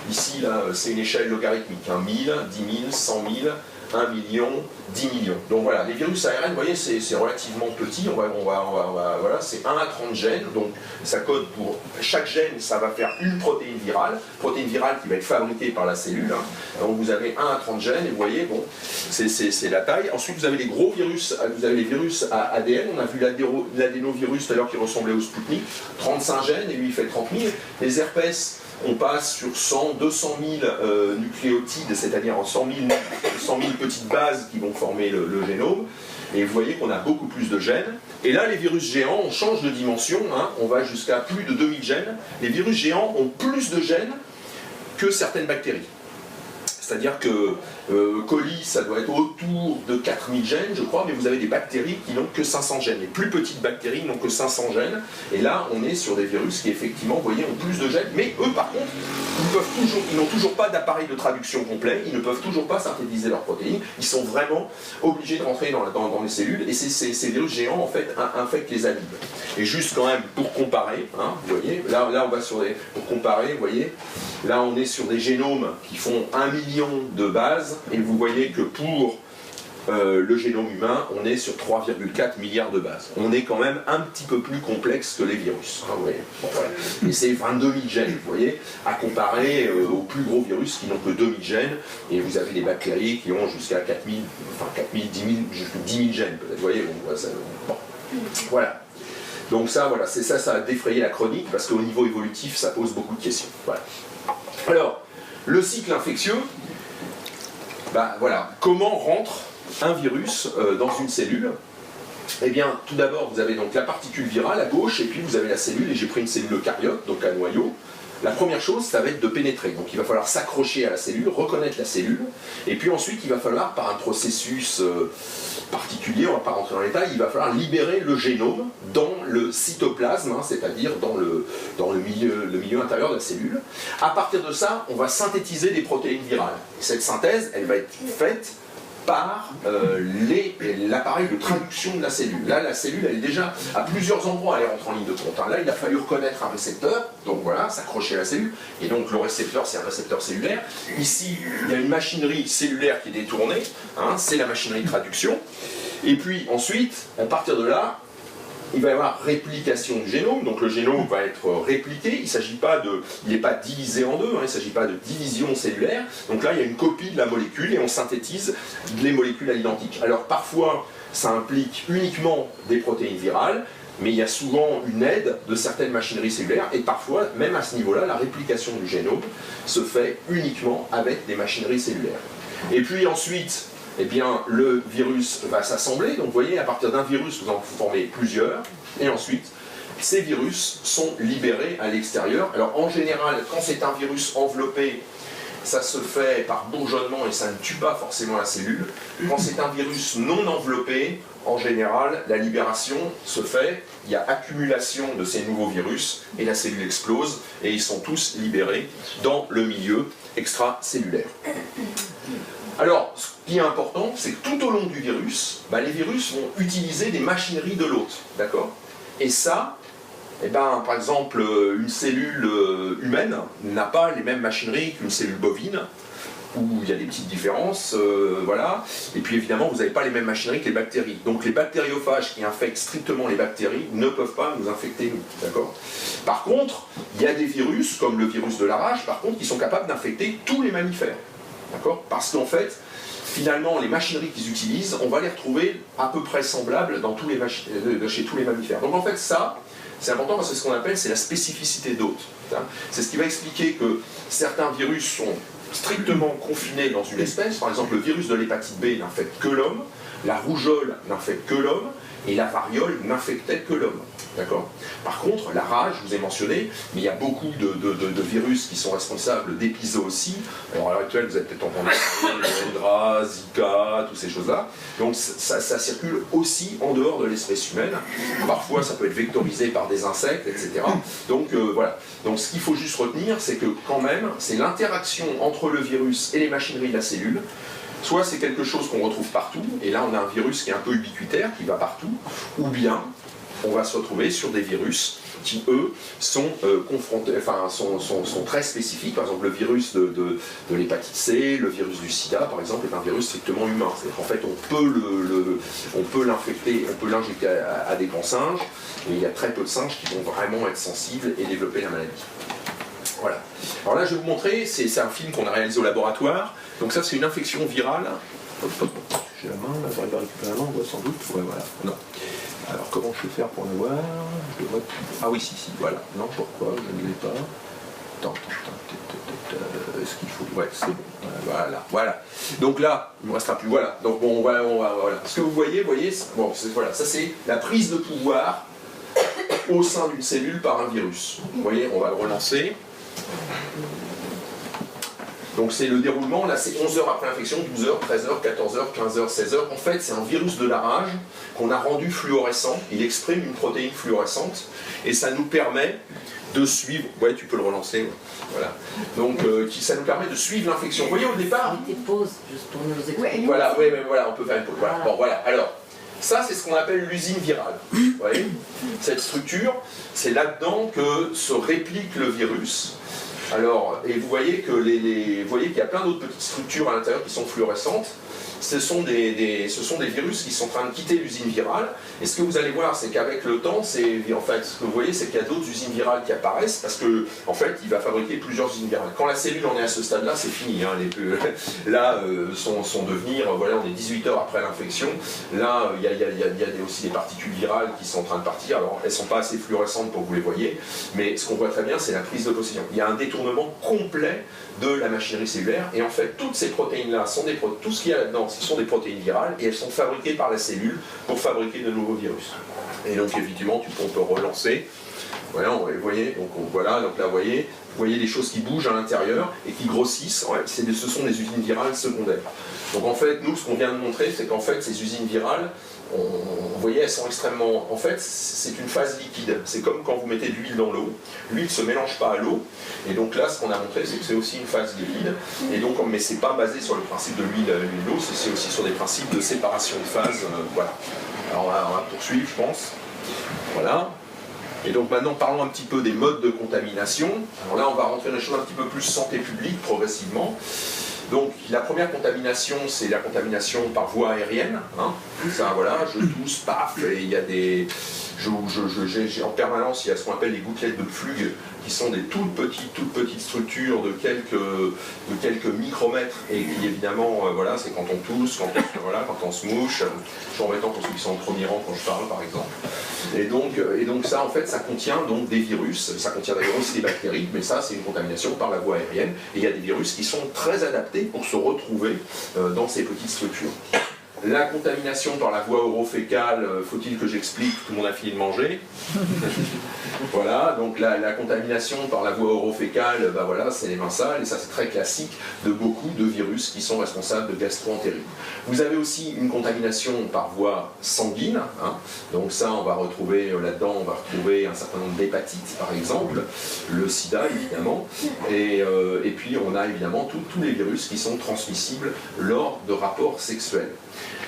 ici, là, c'est une échelle logarithmique. Hein. 1000, 10 000, 100 000, 1 million, 10 millions. Donc voilà, les virus ARN, vous voyez, c'est relativement petit. Voilà, c'est 1 à 30 gènes. Donc ça code pour chaque gène, ça va faire une protéine virale qui va être fabriquée par la cellule. Hein. Donc vous avez 1 à 30 gènes, et vous voyez, bon, c'est la taille. Ensuite, vous avez les gros virus, vous avez les virus à ADN. On a vu l'adénovirus tout à l'heure qui ressemblait au Sputnik, 35 gènes, et lui il fait 30 000. Les herpès, on passe sur 100, 200 000 nucléotides, c'est-à-dire en 100 000 petites bases qui vont former le génome. Et vous voyez qu'on a beaucoup plus de gènes. Et là, les virus géants, on change de dimension, hein, on va jusqu'à plus de 2000 gènes. Les virus géants ont plus de gènes que certaines bactéries. C'est-à-dire que coli, ça doit être autour de 4000 gènes, je crois, mais vous avez des bactéries qui n'ont que 500 gènes. Les plus petites bactéries n'ont que 500 gènes. Et là, on est sur des virus qui, effectivement, vous voyez, ont plus de gènes. Mais eux, par contre, ils n'ont toujours pas d'appareil de traduction complet. Ils ne peuvent toujours pas synthétiser leurs protéines. Ils sont vraiment obligés de rentrer dans les cellules. Et ces virus géants, en fait, infectent les amibes. Et juste quand même, pour comparer, hein, vous voyez, là on va sur des... Pour comparer, vous voyez, là on est sur des génomes qui font 1 million de bases. Et vous voyez que pour le génome humain, on est sur 3,4 milliards de bases. On est quand même un petit peu plus complexe que les virus. Hein, vous voyez. Bon, voilà. Et c'est 22 000 gènes, vous voyez, à comparer aux plus gros virus qui n'ont que 2000 gènes. Et vous avez des bactéries qui ont jusqu'à 4000, enfin 4000, 10 000, jusqu'à 10 000 gènes peut-être. Vous voyez, bon. Voilà. Donc ça, voilà, c'est ça a défrayé la chronique parce qu'au niveau évolutif, ça pose beaucoup de questions. Voilà. Alors, le cycle infectieux. Ben, voilà, comment rentre un virus dans une cellule? Eh bien, tout d'abord, vous avez donc la particule virale à gauche, et puis vous avez la cellule, et j'ai pris une cellule eucaryote, donc un noyau. La première chose, ça va être de pénétrer. Donc il va falloir s'accrocher à la cellule, reconnaître la cellule, et puis ensuite, il va falloir, par un processus particulier, on ne va pas rentrer dans les détails, il va falloir libérer le génome dans le cytoplasme, hein, c'est-à-dire dans le milieu intérieur de la cellule. À partir de ça, on va synthétiser des protéines virales. Cette synthèse, elle va être faite par l'appareil de traduction de la cellule. Là, la cellule, elle est déjà à plusieurs endroits, elle rentre en ligne de compte. Là, il a fallu reconnaître un récepteur, donc voilà, s'accrocher à la cellule, et donc le récepteur, c'est un récepteur cellulaire. Ici, il y a une machinerie cellulaire qui est détournée, hein, c'est la machinerie de traduction. Et puis ensuite, à partir de là, il va y avoir réplication du génome, donc le génome va être répliqué, il n'est pas divisé en deux, hein, il ne s'agit pas de division cellulaire, donc là il y a une copie de la molécule et on synthétise les molécules à l'identique. Alors parfois ça implique uniquement des protéines virales, mais il y a souvent une aide de certaines machineries cellulaires, et parfois, même à ce niveau-là, la réplication du génome se fait uniquement avec des machineries cellulaires. Et puis ensuite, eh bien, le virus va s'assembler. Donc vous voyez, à partir d'un virus, vous en formez plusieurs. Et ensuite, ces virus sont libérés à l'extérieur. Alors en général, quand c'est un virus enveloppé, ça se fait par bourgeonnement et ça ne tue pas forcément la cellule. Quand c'est un virus non enveloppé, en général, la libération se fait, il y a accumulation de ces nouveaux virus et la cellule explose et ils sont tous libérés dans le milieu extracellulaire. Alors, ce qui est important, c'est que tout au long du virus, les virus vont utiliser des machineries de l'hôte, d'accord? Et ça, par exemple, une cellule humaine n'a pas les mêmes machineries qu'une cellule bovine, où il y a des petites différences, voilà. Et puis évidemment, vous n'avez pas les mêmes machineries que les bactéries. Donc les bactériophages qui infectent strictement les bactéries ne peuvent pas nous infecter, nous, d'accord? Par contre, il y a des virus, comme le virus de la rage, par contre, qui sont capables d'infecter tous les mammifères, d'accord? Parce qu'en fait, finalement, les machineries qu'ils utilisent, on va les retrouver à peu près semblables dans chez tous les mammifères. Donc en fait, ça, c'est important parce que ce qu'on appelle, c'est la spécificité d'hôte. C'est ce qui va expliquer que certains virus sont strictement confinés dans une espèce. Par exemple, le virus de l'hépatite B n'infecte que l'homme, la rougeole n'infecte que l'homme, et la variole n'infectait que l'homme. D'accord? Par contre, la rage, je vous ai mentionné, mais il y a beaucoup de virus qui sont responsables d'épizooties. Alors à l'heure actuelle, vous avez peut-être entendu parler de Hendra, Zika, toutes ces choses-là. Donc ça circule aussi en dehors de l'espèce humaine. Parfois, ça peut être vectorisé par des insectes, etc. Donc voilà. Donc ce qu'il faut juste retenir, c'est que quand même, c'est l'interaction entre le virus et les machineries de la cellule. Soit c'est quelque chose qu'on retrouve partout, et là on a un virus qui est un peu ubiquitaire, qui va partout, ou bien on va se retrouver sur des virus qui, eux, sont sont très spécifiques. Par exemple, le virus de l'hépatite C, le virus du sida, par exemple, est un virus strictement humain. C'est-à-dire qu'en fait, on peut l'infecter, on peut l'injecter à des grands singes, et il y a très peu de singes qui vont vraiment être sensibles et développer la maladie. Voilà. Alors là, je vais vous montrer, c'est un film qu'on a réalisé au laboratoire. Donc ça, c'est une infection virale. J'ai la main, là, j'aurais pas récupéré la main, on voit sans doute. Ouais, voilà. Non. Alors, comment je vais faire pour le voir? Ah oui, si, voilà. Non, pourquoi? Je ne l'ai pas. Attends. Est-ce qu'il faut... Ouais, c'est bon. Voilà. Donc là, il ne me restera plus. Voilà. Donc bon, voilà. Ce que vous voyez, bon, voilà, ça c'est la prise de pouvoir au sein d'une cellule par un virus. Vous voyez, on va le relancer. Donc c'est le déroulement, là c'est 11 heures après l'infection, 12 heures, 13 heures, 14 heures, 15 heures, 16 heures. En fait, c'est un virus de la rage qu'on a rendu fluorescent. Il exprime une protéine fluorescente et ça nous permet de suivre... Ouais, tu peux le relancer. Ouais. Voilà. Donc ça nous permet de suivre l'infection. Vous voyez au départ... Mettez pause, juste pour nous expliquer. Voilà, oui, mais voilà, on peut faire une pause. Voilà. Bon, voilà. Alors, ça c'est ce qu'on appelle l'usine virale. Vous voyez? Cette structure, c'est là-dedans que se réplique le virus. Alors, et vous voyez que vous voyez qu'il y a plein d'autres petites structures à l'intérieur qui sont fluorescentes. Ce sont des virus qui sont en train de quitter l'usine virale. Et ce que vous allez voir, c'est qu'avec le temps, ce que vous voyez, c'est qu'il y a d'autres usines virales qui apparaissent parce que, en fait, il va fabriquer plusieurs usines virales. Quand la cellule en est à ce stade-là, c'est fini. Hein, son devenir, voilà, on est 18 heures après l'infection. Là, il y a aussi des particules virales qui sont en train de partir. Alors, elles ne sont pas assez fluorescentes pour que vous les voyez, mais ce qu'on voit très bien, c'est la prise de possession. Il y a un détournement complet de la machinerie cellulaire. Et en fait, toutes ces protéines-là, tout ce qu'il y a là-dedans, ce sont des protéines virales et elles sont fabriquées par la cellule pour fabriquer de nouveaux virus. Et donc effectivement, on peut relancer. Voilà, vous voyez, donc là vous voyez des choses qui bougent à l'intérieur et qui grossissent. Ouais, ce sont des usines virales secondaires. Donc en fait, nous, ce qu'on vient de montrer, c'est qu'en fait, ces usines virales, vous voyez, elles sont extrêmement... En fait, c'est une phase liquide. C'est comme quand vous mettez de l'huile dans l'eau. L'huile ne se mélange pas à l'eau. Et donc là, ce qu'on a montré, c'est que c'est aussi une phase liquide. Et donc, mais c'est pas basé sur le principe de l'huile et l'eau, c'est aussi sur des principes de séparation de phases. Voilà. Alors on va poursuivre, je pense. Voilà. Et donc maintenant, parlons un petit peu des modes de contamination. Alors là, on va rentrer dans les choses un petit peu plus santé publique, progressivement. Donc la première contamination, c'est la contamination par voie aérienne. Hein. Ça, voilà, je tousse, paf, et il y a des... en permanence, il y a ce qu'on appelle les gouttelettes de Pflug, qui sont des toutes petites structures de quelques micromètres, et qui évidemment, voilà, c'est quand on tousse, quand on se mouche. Je suis embêtant pour ceux qui sont au premier rang quand je parle, par exemple. Et donc ça, en fait, ça contient donc des virus. Ça contient d'ailleurs aussi des bactéries, mais ça, c'est une contamination par la voie aérienne. Et il y a des virus qui sont très adaptés pour se retrouver dans ces petites structures. la contamination par la voie orofécale, faut-il que j'explique, tout le monde a fini de manger. Voilà, donc la contamination par la voie orofécale, ben voilà, c'est les mains sales, et ça c'est très classique de beaucoup de virus qui sont responsables de gastro-entérite. Vous avez aussi une contamination par voie sanguine, hein. Donc ça on va retrouver là-dedans, on va retrouver un certain nombre d'hépatites par exemple, le sida évidemment, et puis on a évidemment tous les virus qui sont transmissibles lors de rapports sexuels.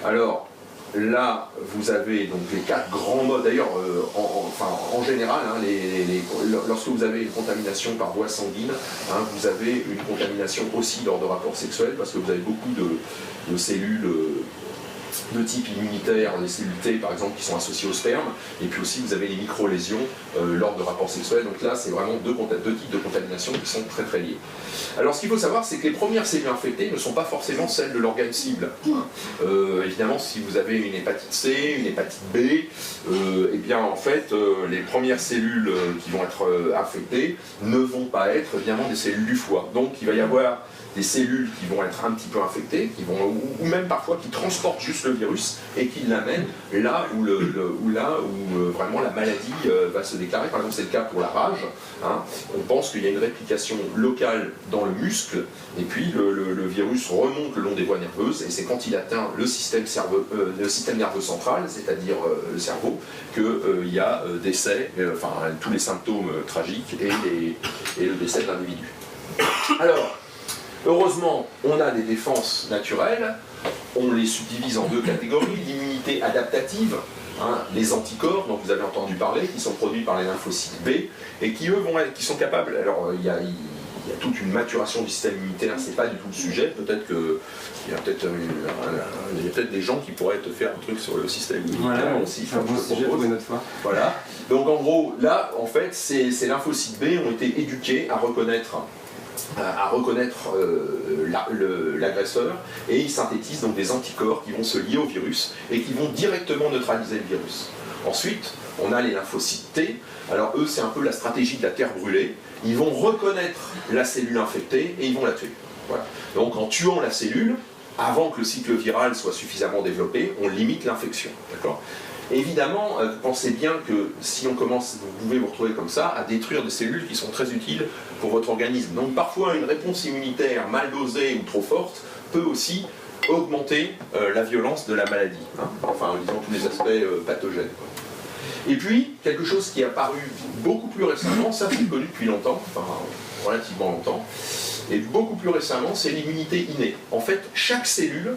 Alors, là, vous avez donc les 4 grands modes, d'ailleurs, en général, hein, lorsque vous avez une contamination par voie sanguine, hein, vous avez une contamination aussi lors de rapports sexuels, parce que vous avez beaucoup de cellules de type immunitaire, des cellules T par exemple, qui sont associées au sperme, et puis aussi vous avez les micro-lésions lors de rapports sexuels, donc là c'est vraiment deux types de contamination qui sont très très liés. Alors ce qu'il faut savoir, c'est que les premières cellules infectées ne sont pas forcément celles de l'organe cible. Évidemment, si vous avez une hépatite C, une hépatite B, et bien en fait, les premières cellules qui vont être infectées ne vont pas être évidemment des cellules du foie. Donc il va y avoir des cellules qui vont être un petit peu infectées, ou même parfois qui transportent juste le virus et qui l'amènent là où vraiment la maladie va se déclarer. Par exemple, c'est le cas pour la rage. Hein. On pense qu'il y a une réplication locale dans le muscle, et puis le virus remonte le long des voies nerveuses, et c'est quand il atteint le système nerveux central, c'est-à-dire le cerveau, qu'il y a décès, tous les symptômes tragiques et le décès de l'individu. Alors, heureusement, on a des défenses naturelles, on les subdivise en 2 catégories, l'immunité adaptative, hein, les anticorps dont vous avez entendu parler, qui sont produits par les lymphocytes B, et qui eux qui sont capables, alors il y a toute une maturation du système immunitaire, c'est pas du tout le sujet, peut-être qu'il y a peut-être des gens qui pourraient te faire un truc sur le système immunitaire voilà, aussi. C'est un bon sujet pour une autre fois. Voilà, donc en gros, là, en fait, ces lymphocytes B ont été éduqués à reconnaître l'agresseur, et ils synthétisent donc des anticorps qui vont se lier au virus et qui vont directement neutraliser le virus. Ensuite, on a les lymphocytes T. Alors eux, c'est un peu la stratégie de la terre brûlée. Ils vont reconnaître la cellule infectée et ils vont la tuer. Voilà. Donc en tuant la cellule, avant que le cycle viral soit suffisamment développé, on limite l'infection. D'accord ? Évidemment, pensez bien que si on commence, vous pouvez vous retrouver comme ça, à détruire des cellules qui sont très utiles pour votre organisme. Donc parfois, une réponse immunitaire mal dosée ou trop forte peut aussi augmenter la violence de la maladie. Hein. Enfin, disons tous les aspects pathogènes. Et puis, quelque chose qui est apparu beaucoup plus récemment, ça c'est connu depuis longtemps, enfin relativement longtemps, et beaucoup plus récemment, c'est l'immunité innée. En fait, chaque cellule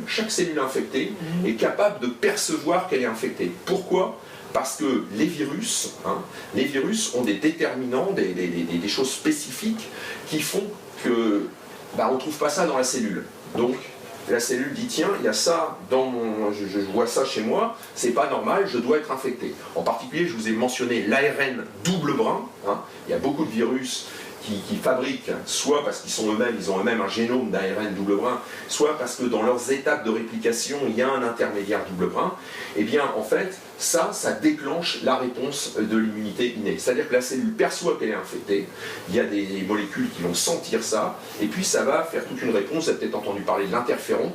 infectée est capable de percevoir qu'elle est infectée. Pourquoi ? Parce que les virus ont des déterminants, des choses spécifiques qui font que on ne trouve pas ça dans la cellule. Donc, la cellule dit tiens, il y a ça je vois ça chez moi, c'est pas normal, je dois être infecté. En particulier, je vous ai mentionné l'ARN double brin. Hein. Il y a beaucoup de virus qui fabriquent, soit parce qu'ils ont eux-mêmes un génome d'ARN double brin, soit parce que dans leurs étapes de réplication, il y a un intermédiaire double brin, et bien en fait, ça déclenche la réponse de l'immunité innée. C'est-à-dire que la cellule perçoit qu'elle est infectée, il y a des molécules qui vont sentir ça, et puis ça va faire toute une réponse. Vous avez peut-être entendu parler de l'interféron.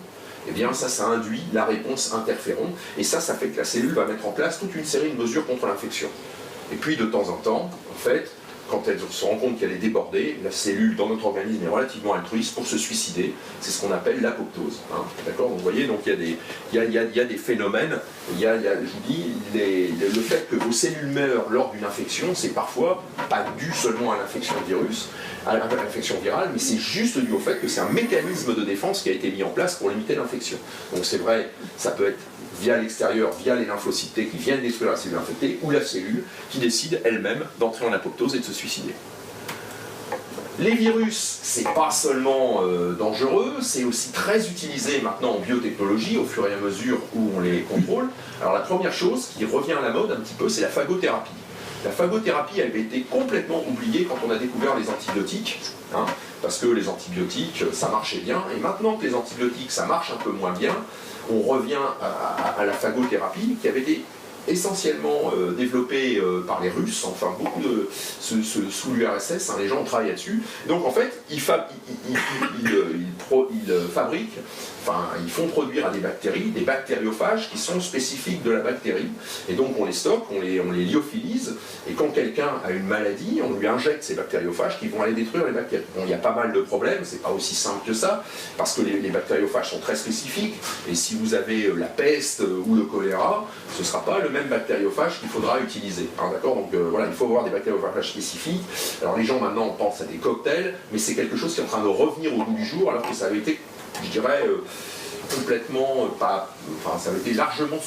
Eh bien ça induit la réponse interféron, et ça fait que la cellule va mettre en place toute une série de mesures contre l'infection. Et puis de temps en temps, en fait, quand elle se rend compte qu'elle est débordée, la cellule dans notre organisme est relativement altruiste pour se suicider. C'est ce qu'on appelle l'apoptose. Hein. D'accord ? Donc vous voyez, donc il y a des phénomènes. Je vous dis, le fait que vos cellules meurent lors d'une infection, c'est parfois pas dû seulement à l'infection virale, mais c'est juste dû au fait que c'est un mécanisme de défense qui a été mis en place pour limiter l'infection. Donc c'est vrai, ça peut être via l'extérieur, via les lymphocytes T qui viennent détruire la cellule infectée, ou la cellule qui décide elle-même d'entrer en apoptose et de se suicider. Les virus, c'est pas seulement dangereux, c'est aussi très utilisé maintenant en biotechnologie au fur et à mesure où on les contrôle. Alors la première chose qui revient à la mode un petit peu, c'est la phagothérapie. La phagothérapie, elle avait été complètement oubliée quand on a découvert les antibiotiques, hein, parce que les antibiotiques, ça marchait bien, et maintenant que les antibiotiques, ça marche un peu moins bien, on revient à la phagothérapie qui avait été essentiellement développé par les Russes, enfin beaucoup sous l'URSS, hein, les gens travaillent là-dessus. Donc en fait, ils fabriquent, enfin ils font produire à des bactéries, des bactériophages qui sont spécifiques de la bactérie. Et donc on les stocke, on les lyophilise, et quand quelqu'un a une maladie, on lui injecte ces bactériophages qui vont aller détruire les bactéries. Bon, il y a pas mal de problèmes, c'est pas aussi simple que ça, parce que les bactériophages sont très spécifiques, et si vous avez la peste ou le choléra, ce ne sera pas le même bactériophage qu'il faudra utiliser. Hein, d'accord ? Donc voilà, il faut avoir des bactériophages spécifiques. Alors les gens maintenant pensent à des cocktails, mais c'est quelque chose qui est en train de revenir au goût du jour, alors que ça avait été, je dirais, complètement enfin ça avait été largement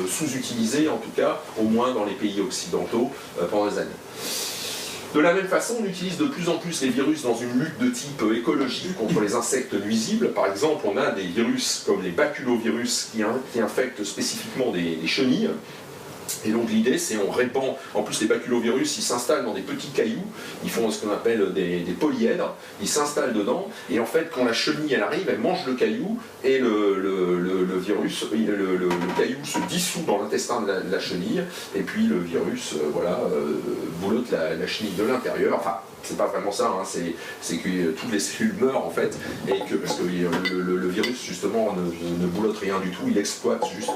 sous-utilisé, en tout cas, au moins dans les pays occidentaux, pendant des années. De la même façon, on utilise de plus en plus les virus dans une lutte de type écologique contre les insectes nuisibles. Par exemple, on a des virus comme les baculovirus qui infectent spécifiquement des chenilles. Et donc l'idée, c'est on répand, en plus les baculovirus, ils s'installent dans des petits cailloux, ils font ce qu'on appelle des polyèdres, ils s'installent dedans, et en fait quand la chenille elle arrive, elle mange le caillou, et le virus, le caillou se dissout dans l'intestin de la chenille, et puis le virus, boulotte la chenille de l'intérieur, enfin, c'est pas vraiment ça, hein, c'est que toutes les cellules meurent en fait, et que parce que le virus justement ne boulotte rien du tout, il exploite juste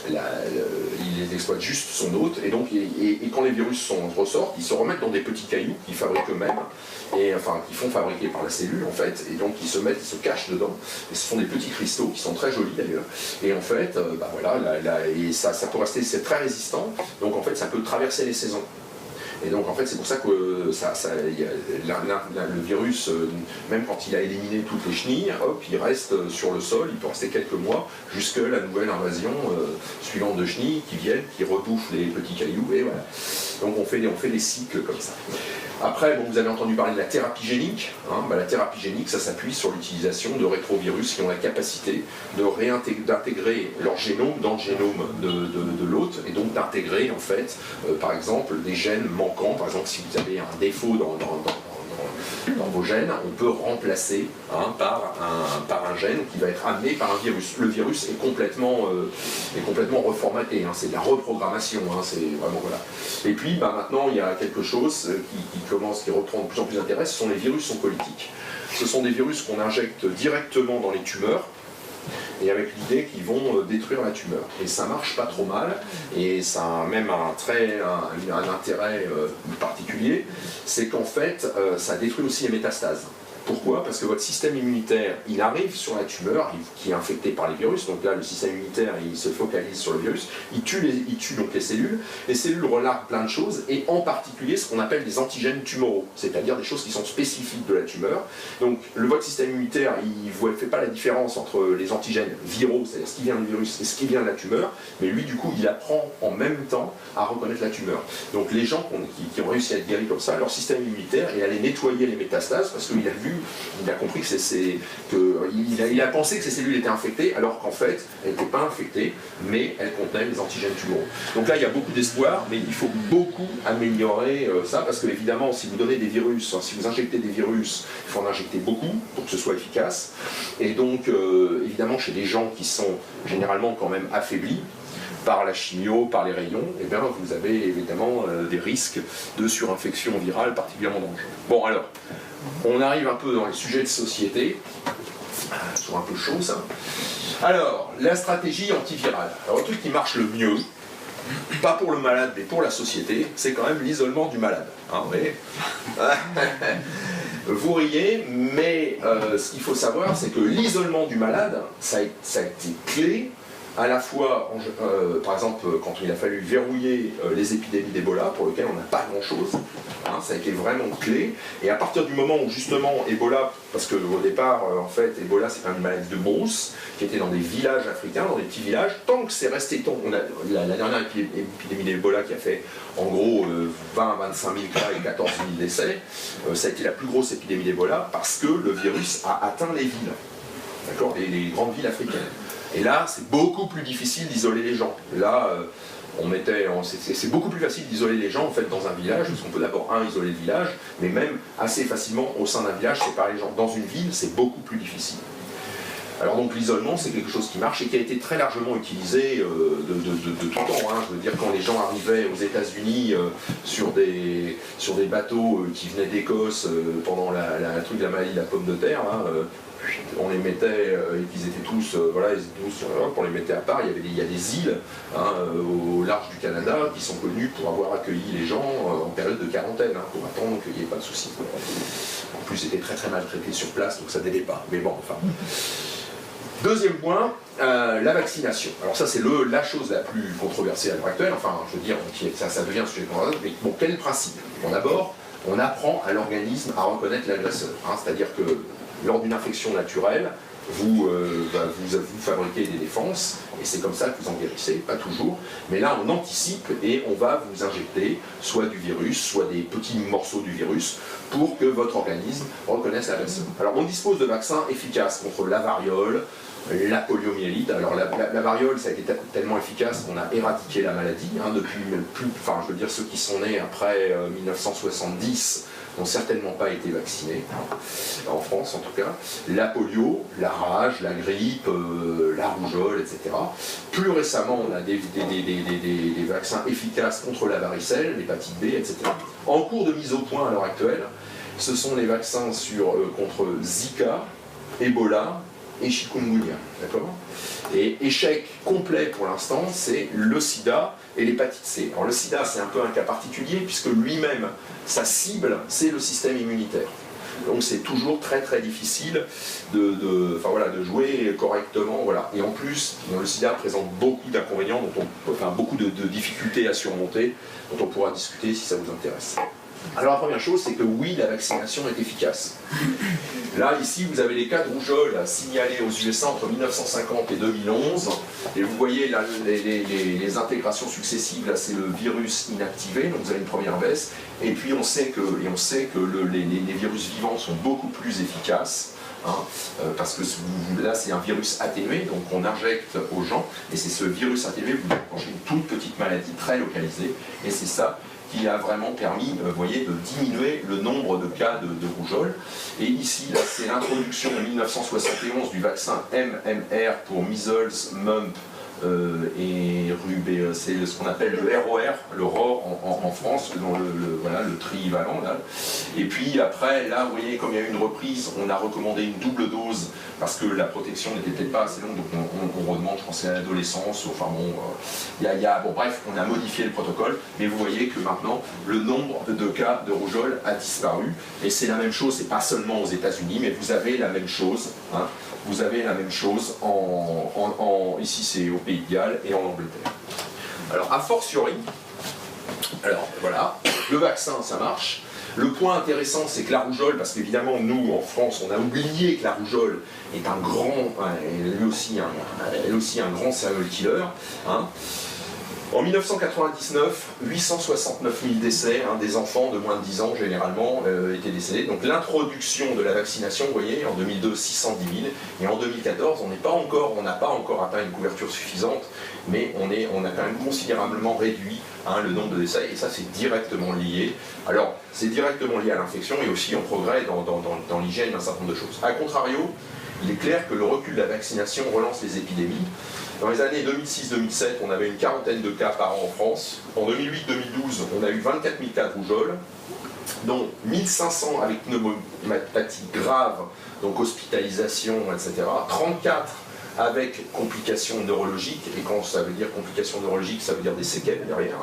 il exploite juste son hôte, et donc et quand les virus ressortent, ils se remettent dans des petits cailloux qu'ils fabriquent eux-mêmes, et enfin qui font fabriquer par la cellule en fait, et donc ils se cachent dedans, et ce sont des petits cristaux qui sont très jolis d'ailleurs, et en fait, et ça peut rester, c'est très résistant, donc en fait ça peut traverser les saisons. Et donc en fait c'est pour ça que le virus, même quand il a éliminé toutes les chenilles, hop, il reste sur le sol, il peut rester quelques mois, jusque la nouvelle invasion suivante de chenilles qui viennent, qui rebouffent les petits cailloux, et voilà. Donc on fait des cycles comme ça. Après, bon, vous avez entendu parler de la thérapie génique. Hein, la thérapie génique, ça s'appuie sur l'utilisation de rétrovirus qui ont la capacité d'intégrer leur génome dans le génome de l'hôte, et donc d'intégrer en fait, par exemple, des gènes manquants. Par exemple, si vous avez un défaut dans vos gènes, on peut remplacer par un gène qui va être amené par un virus. Le virus est complètement reformaté, hein, c'est de la reprogrammation, hein, c'est vraiment voilà. Et puis maintenant il y a quelque chose qui reprend de plus en plus d'intérêt, ce sont les virus oncolytiques. Ce sont des virus qu'on injecte directement dans les tumeurs, et avec l'idée qu'ils vont détruire la tumeur. Et ça marche pas trop mal, et ça a même un intérêt particulier, c'est qu'en fait, ça détruit aussi les métastases. Pourquoi ? Parce que votre système immunitaire, il arrive sur la tumeur qui est infectée par les virus, donc là le système immunitaire il se focalise sur le virus, il tue donc les cellules relarguent plein de choses, et en particulier ce qu'on appelle des antigènes tumoraux, c'est-à-dire des choses qui sont spécifiques de la tumeur. Donc votre système immunitaire, il ne fait pas la différence entre les antigènes viraux, c'est-à-dire ce qui vient du virus et ce qui vient de la tumeur, mais lui du coup il apprend en même temps à reconnaître la tumeur. Donc les gens qui ont réussi à être guéris comme ça, leur système immunitaire est allé nettoyer les métastases, parce qu'il a vu, il a compris il a pensé que ces cellules étaient infectées, alors qu'en fait, elles n'étaient pas infectées, mais elles contenaient les antigènes tumoraux. Donc là, il y a beaucoup d'espoir, mais il faut beaucoup améliorer ça, parce que évidemment, si vous donnez des virus, si vous injectez des virus, il faut en injecter beaucoup pour que ce soit efficace. Et donc, évidemment, chez des gens qui sont généralement quand même affaiblis, par la chimio, par les rayons, eh bien, vous avez évidemment des risques de surinfection virale particulièrement dangereux. Bon, alors, on arrive un peu dans les sujets de société, sur un peu chaud ça. Alors, la stratégie antivirale. Alors, le truc qui marche le mieux, pas pour le malade, mais pour la société, c'est quand même l'isolement du malade. Hein, vous voyez ? Vous riez, mais ce qu'il faut savoir, c'est que l'isolement du malade, ça a été clé, à la fois, par exemple, quand il a fallu verrouiller les épidémies d'Ebola, pour lesquelles on n'a pas grand-chose, hein, ça a été vraiment clé, et à partir du moment où justement Ebola, parce qu'au départ, en fait, Ebola c'est une maladie de brousse, qui était dans des villages africains, dans des petits villages, tant que c'est resté, la dernière épidémie d'Ebola qui a fait en gros 20 à 25 000 cas et 14 000 décès, ça a été la plus grosse épidémie d'Ebola, parce que le virus a atteint les villes, d'accord, les grandes villes africaines. Et là, c'est beaucoup plus difficile d'isoler les gens. Là, c'est beaucoup plus facile d'isoler les gens en fait dans un village, parce qu'on peut d'abord isoler le village, mais même assez facilement au sein d'un village séparer les gens. Dans une ville, c'est beaucoup plus difficile. Alors donc l'isolement, c'est quelque chose qui marche et qui a été très largement utilisé de tout temps. Hein. Je veux dire, quand les gens arrivaient aux États-Unis sur des bateaux qui venaient d'Écosse pendant la maladie de la pomme de terre, hein, on les mettait, et qu'ils étaient tous, voilà, ils étaient tous, on les mettait à part. Il y a des îles hein, au large du Canada qui sont connues pour avoir accueilli les gens en période de quarantaine, hein, pour attendre qu'il n'y ait pas de soucis. En plus, ils étaient très très maltraités sur place, donc ça n'aidait pas. Mais bon, enfin. Deuxième point, la vaccination. Alors ça, c'est la chose la plus controversée à l'heure actuelle. Enfin, je veux dire, ça devient un sujet controversé. Mais bon, quel est le principe? Bon, d'abord, on apprend à l'organisme à reconnaître l'agresseur. Hein, c'est-à-dire que lors d'une infection naturelle, vous fabriquez des défenses, et c'est comme ça que vous en guérissez, pas toujours, mais là on anticipe et on va vous injecter soit du virus, soit des petits morceaux du virus, pour que votre organisme reconnaisse l'agresseur. Alors on dispose de vaccins efficaces contre la variole, la poliomyélite. Alors la variole, ça a été tellement efficace qu'on a éradiqué la maladie, hein, depuis je veux dire, ceux qui sont nés après 1970 n'ont certainement pas été vaccinés, en France en tout cas. La polio, la rage, la grippe, la rougeole, etc. Plus récemment, on a des vaccins efficaces contre la varicelle, l'hépatite B, etc. En cours de mise au point à l'heure actuelle, ce sont les vaccins contre Zika, Ebola et chikungunya. D'accord ? Et échec complet pour l'instant, c'est le sida et l'hépatite C. Alors le sida, c'est un peu un cas particulier, puisque lui-même, sa cible, c'est le système immunitaire. Donc c'est toujours très très difficile de jouer correctement. Voilà. Et en plus, le sida présente beaucoup d'inconvénients, beaucoup de difficultés à surmonter, dont on pourra discuter si ça vous intéresse. Alors la première chose, c'est que oui, la vaccination est efficace. Là, ici, vous avez les cas de rougeole signalés aux USA entre 1950 et 2011. Et vous voyez là, les intégrations successives, là c'est le virus inactivé, donc vous avez une première baisse. Et puis on sait que les virus vivants sont beaucoup plus efficaces. Hein, parce que là c'est un virus atténué, donc on injecte aux gens, et c'est ce virus atténué, vous déclenchez une toute petite maladie très localisée, et c'est ça qui a vraiment permis, de diminuer le nombre de cas de rougeole. Et ici, là, c'est l'introduction en 1971 du vaccin MMR pour measles, mumps et rubéole. C'est ce qu'on appelle le ROR en France, dans le trivalent là. Et puis après, là, vous voyez, comme il y a eu une reprise, on a recommandé une double dose parce que la protection n'était peut-être pas assez longue, donc on redemande, je pense, à l'adolescence. Enfin bon, bref, on a modifié le protocole, mais vous voyez que maintenant, le nombre de cas de rougeole a disparu. Et c'est la même chose, c'est pas seulement aux États-Unis, mais vous avez la même chose. Hein, vous avez la même chose ici c'est au Pays de Galles et en Angleterre. Alors a fortiori, le vaccin ça marche. Le point intéressant c'est que la rougeole, parce qu'évidemment nous en France on a oublié que la rougeole est elle aussi un grand serial killer. Hein. En 1999, 869 000 décès, des enfants de moins de 10 ans généralement étaient décédés. Donc l'introduction de la vaccination, vous voyez, en 2002, 610 000, et en 2014, on n'a pas encore atteint une couverture suffisante, mais on a quand même considérablement réduit le nombre de décès, et ça c'est directement lié. Alors, c'est directement lié à l'infection et aussi au progrès dans l'hygiène d'un certain nombre de choses. A contrario, il est clair que le recul de la vaccination relance les épidémies. Dans les années 2006-2007, on avait une quarantaine de cas par an en France. En 2008-2012, on a eu 24 000 cas de rougeole, dont 1500 avec pneumopathie grave, donc hospitalisation, etc. 34 avec complications neurologiques, et quand ça veut dire complications neurologiques, ça veut dire des séquelles derrière,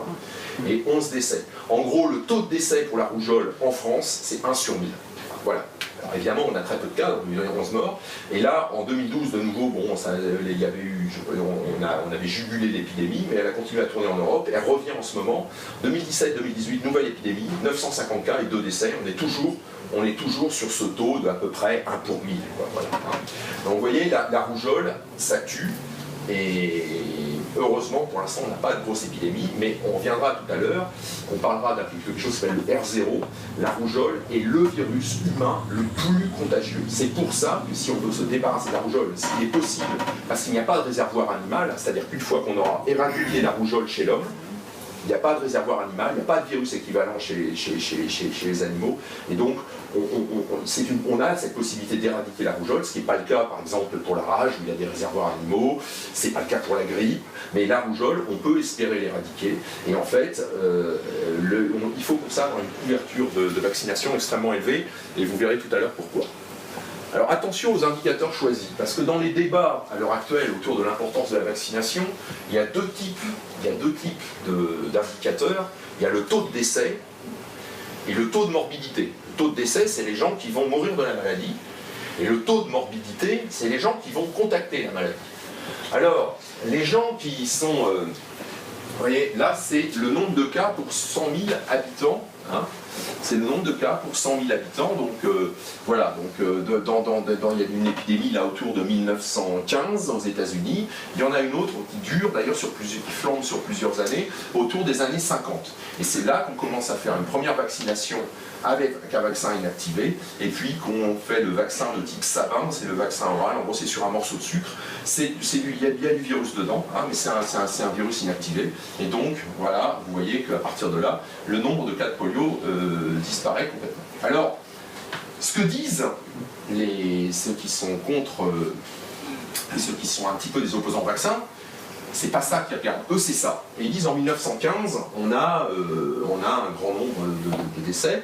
et 11 décès. En gros, le taux de décès pour la rougeole en France, c'est 1 sur 1000. Voilà. Alors évidemment, on a très peu de cas, on a 11 morts. Et là, en 2012, de nouveau, on avait jugulé l'épidémie, mais elle a continué à tourner en Europe. Elle revient en ce moment. 2017-2018, nouvelle épidémie, 950 cas et 2 décès. On est toujours sur ce taux d'à peu près 1 pour 1000. Voilà. Donc vous voyez, la rougeole, ça tue. Et heureusement, pour l'instant, on n'a pas de grosse épidémie, mais on reviendra tout à l'heure, on parlera d'un quelque chose qui s'appelle le R0. La rougeole est le virus humain le plus contagieux. C'est pour ça que si on veut se débarrasser de la rougeole, ce qui est possible, parce qu'il n'y a pas de réservoir animal, c'est-à-dire qu'une fois qu'on aura éradiqué la rougeole chez l'homme, Il n'y a pas de réservoir animal, il n'y a pas de virus équivalent chez les animaux. Et donc, on a cette possibilité d'éradiquer la rougeole, ce qui n'est pas le cas, par exemple, pour la rage, où il y a des réservoirs animaux, ce n'est pas le cas pour la grippe, mais la rougeole, on peut espérer l'éradiquer. Et en fait, il faut pour ça avoir une couverture de vaccination extrêmement élevée, et vous verrez tout à l'heure pourquoi. Alors attention aux indicateurs choisis, parce que dans les débats à l'heure actuelle autour de l'importance de la vaccination, il y a deux types d'indicateurs. Il y a le taux de décès et le taux de morbidité. Le taux de décès, c'est les gens qui vont mourir de la maladie, et le taux de morbidité, c'est les gens qui vont contacter la maladie. Alors, les gens qui sont... vous voyez, là, c'est le nombre de cas pour 100 000 habitants. Hein. C'est le nombre de cas pour 100 000 habitants, donc voilà, donc il y a une épidémie là autour de 1915 aux États-Unis, il y en a une autre qui dure d'ailleurs qui flambe sur plusieurs années, autour des années 50. Et c'est là qu'on commence à faire une première vaccination avec un vaccin inactivé, et puis qu'on fait le vaccin de type Sabin, c'est le vaccin oral, en gros c'est sur un morceau de sucre, il y a du virus dedans, hein, mais c'est un virus inactivé, et donc voilà, vous voyez qu'à partir de là, le nombre de cas de polio disparaît complètement. Alors, ce que disent ceux qui sont contre, ceux qui sont un petit peu des opposants au vaccin, c'est pas ça qu'ils regardent, eux c'est ça. Et ils disent en 1915, on a un grand nombre de décès,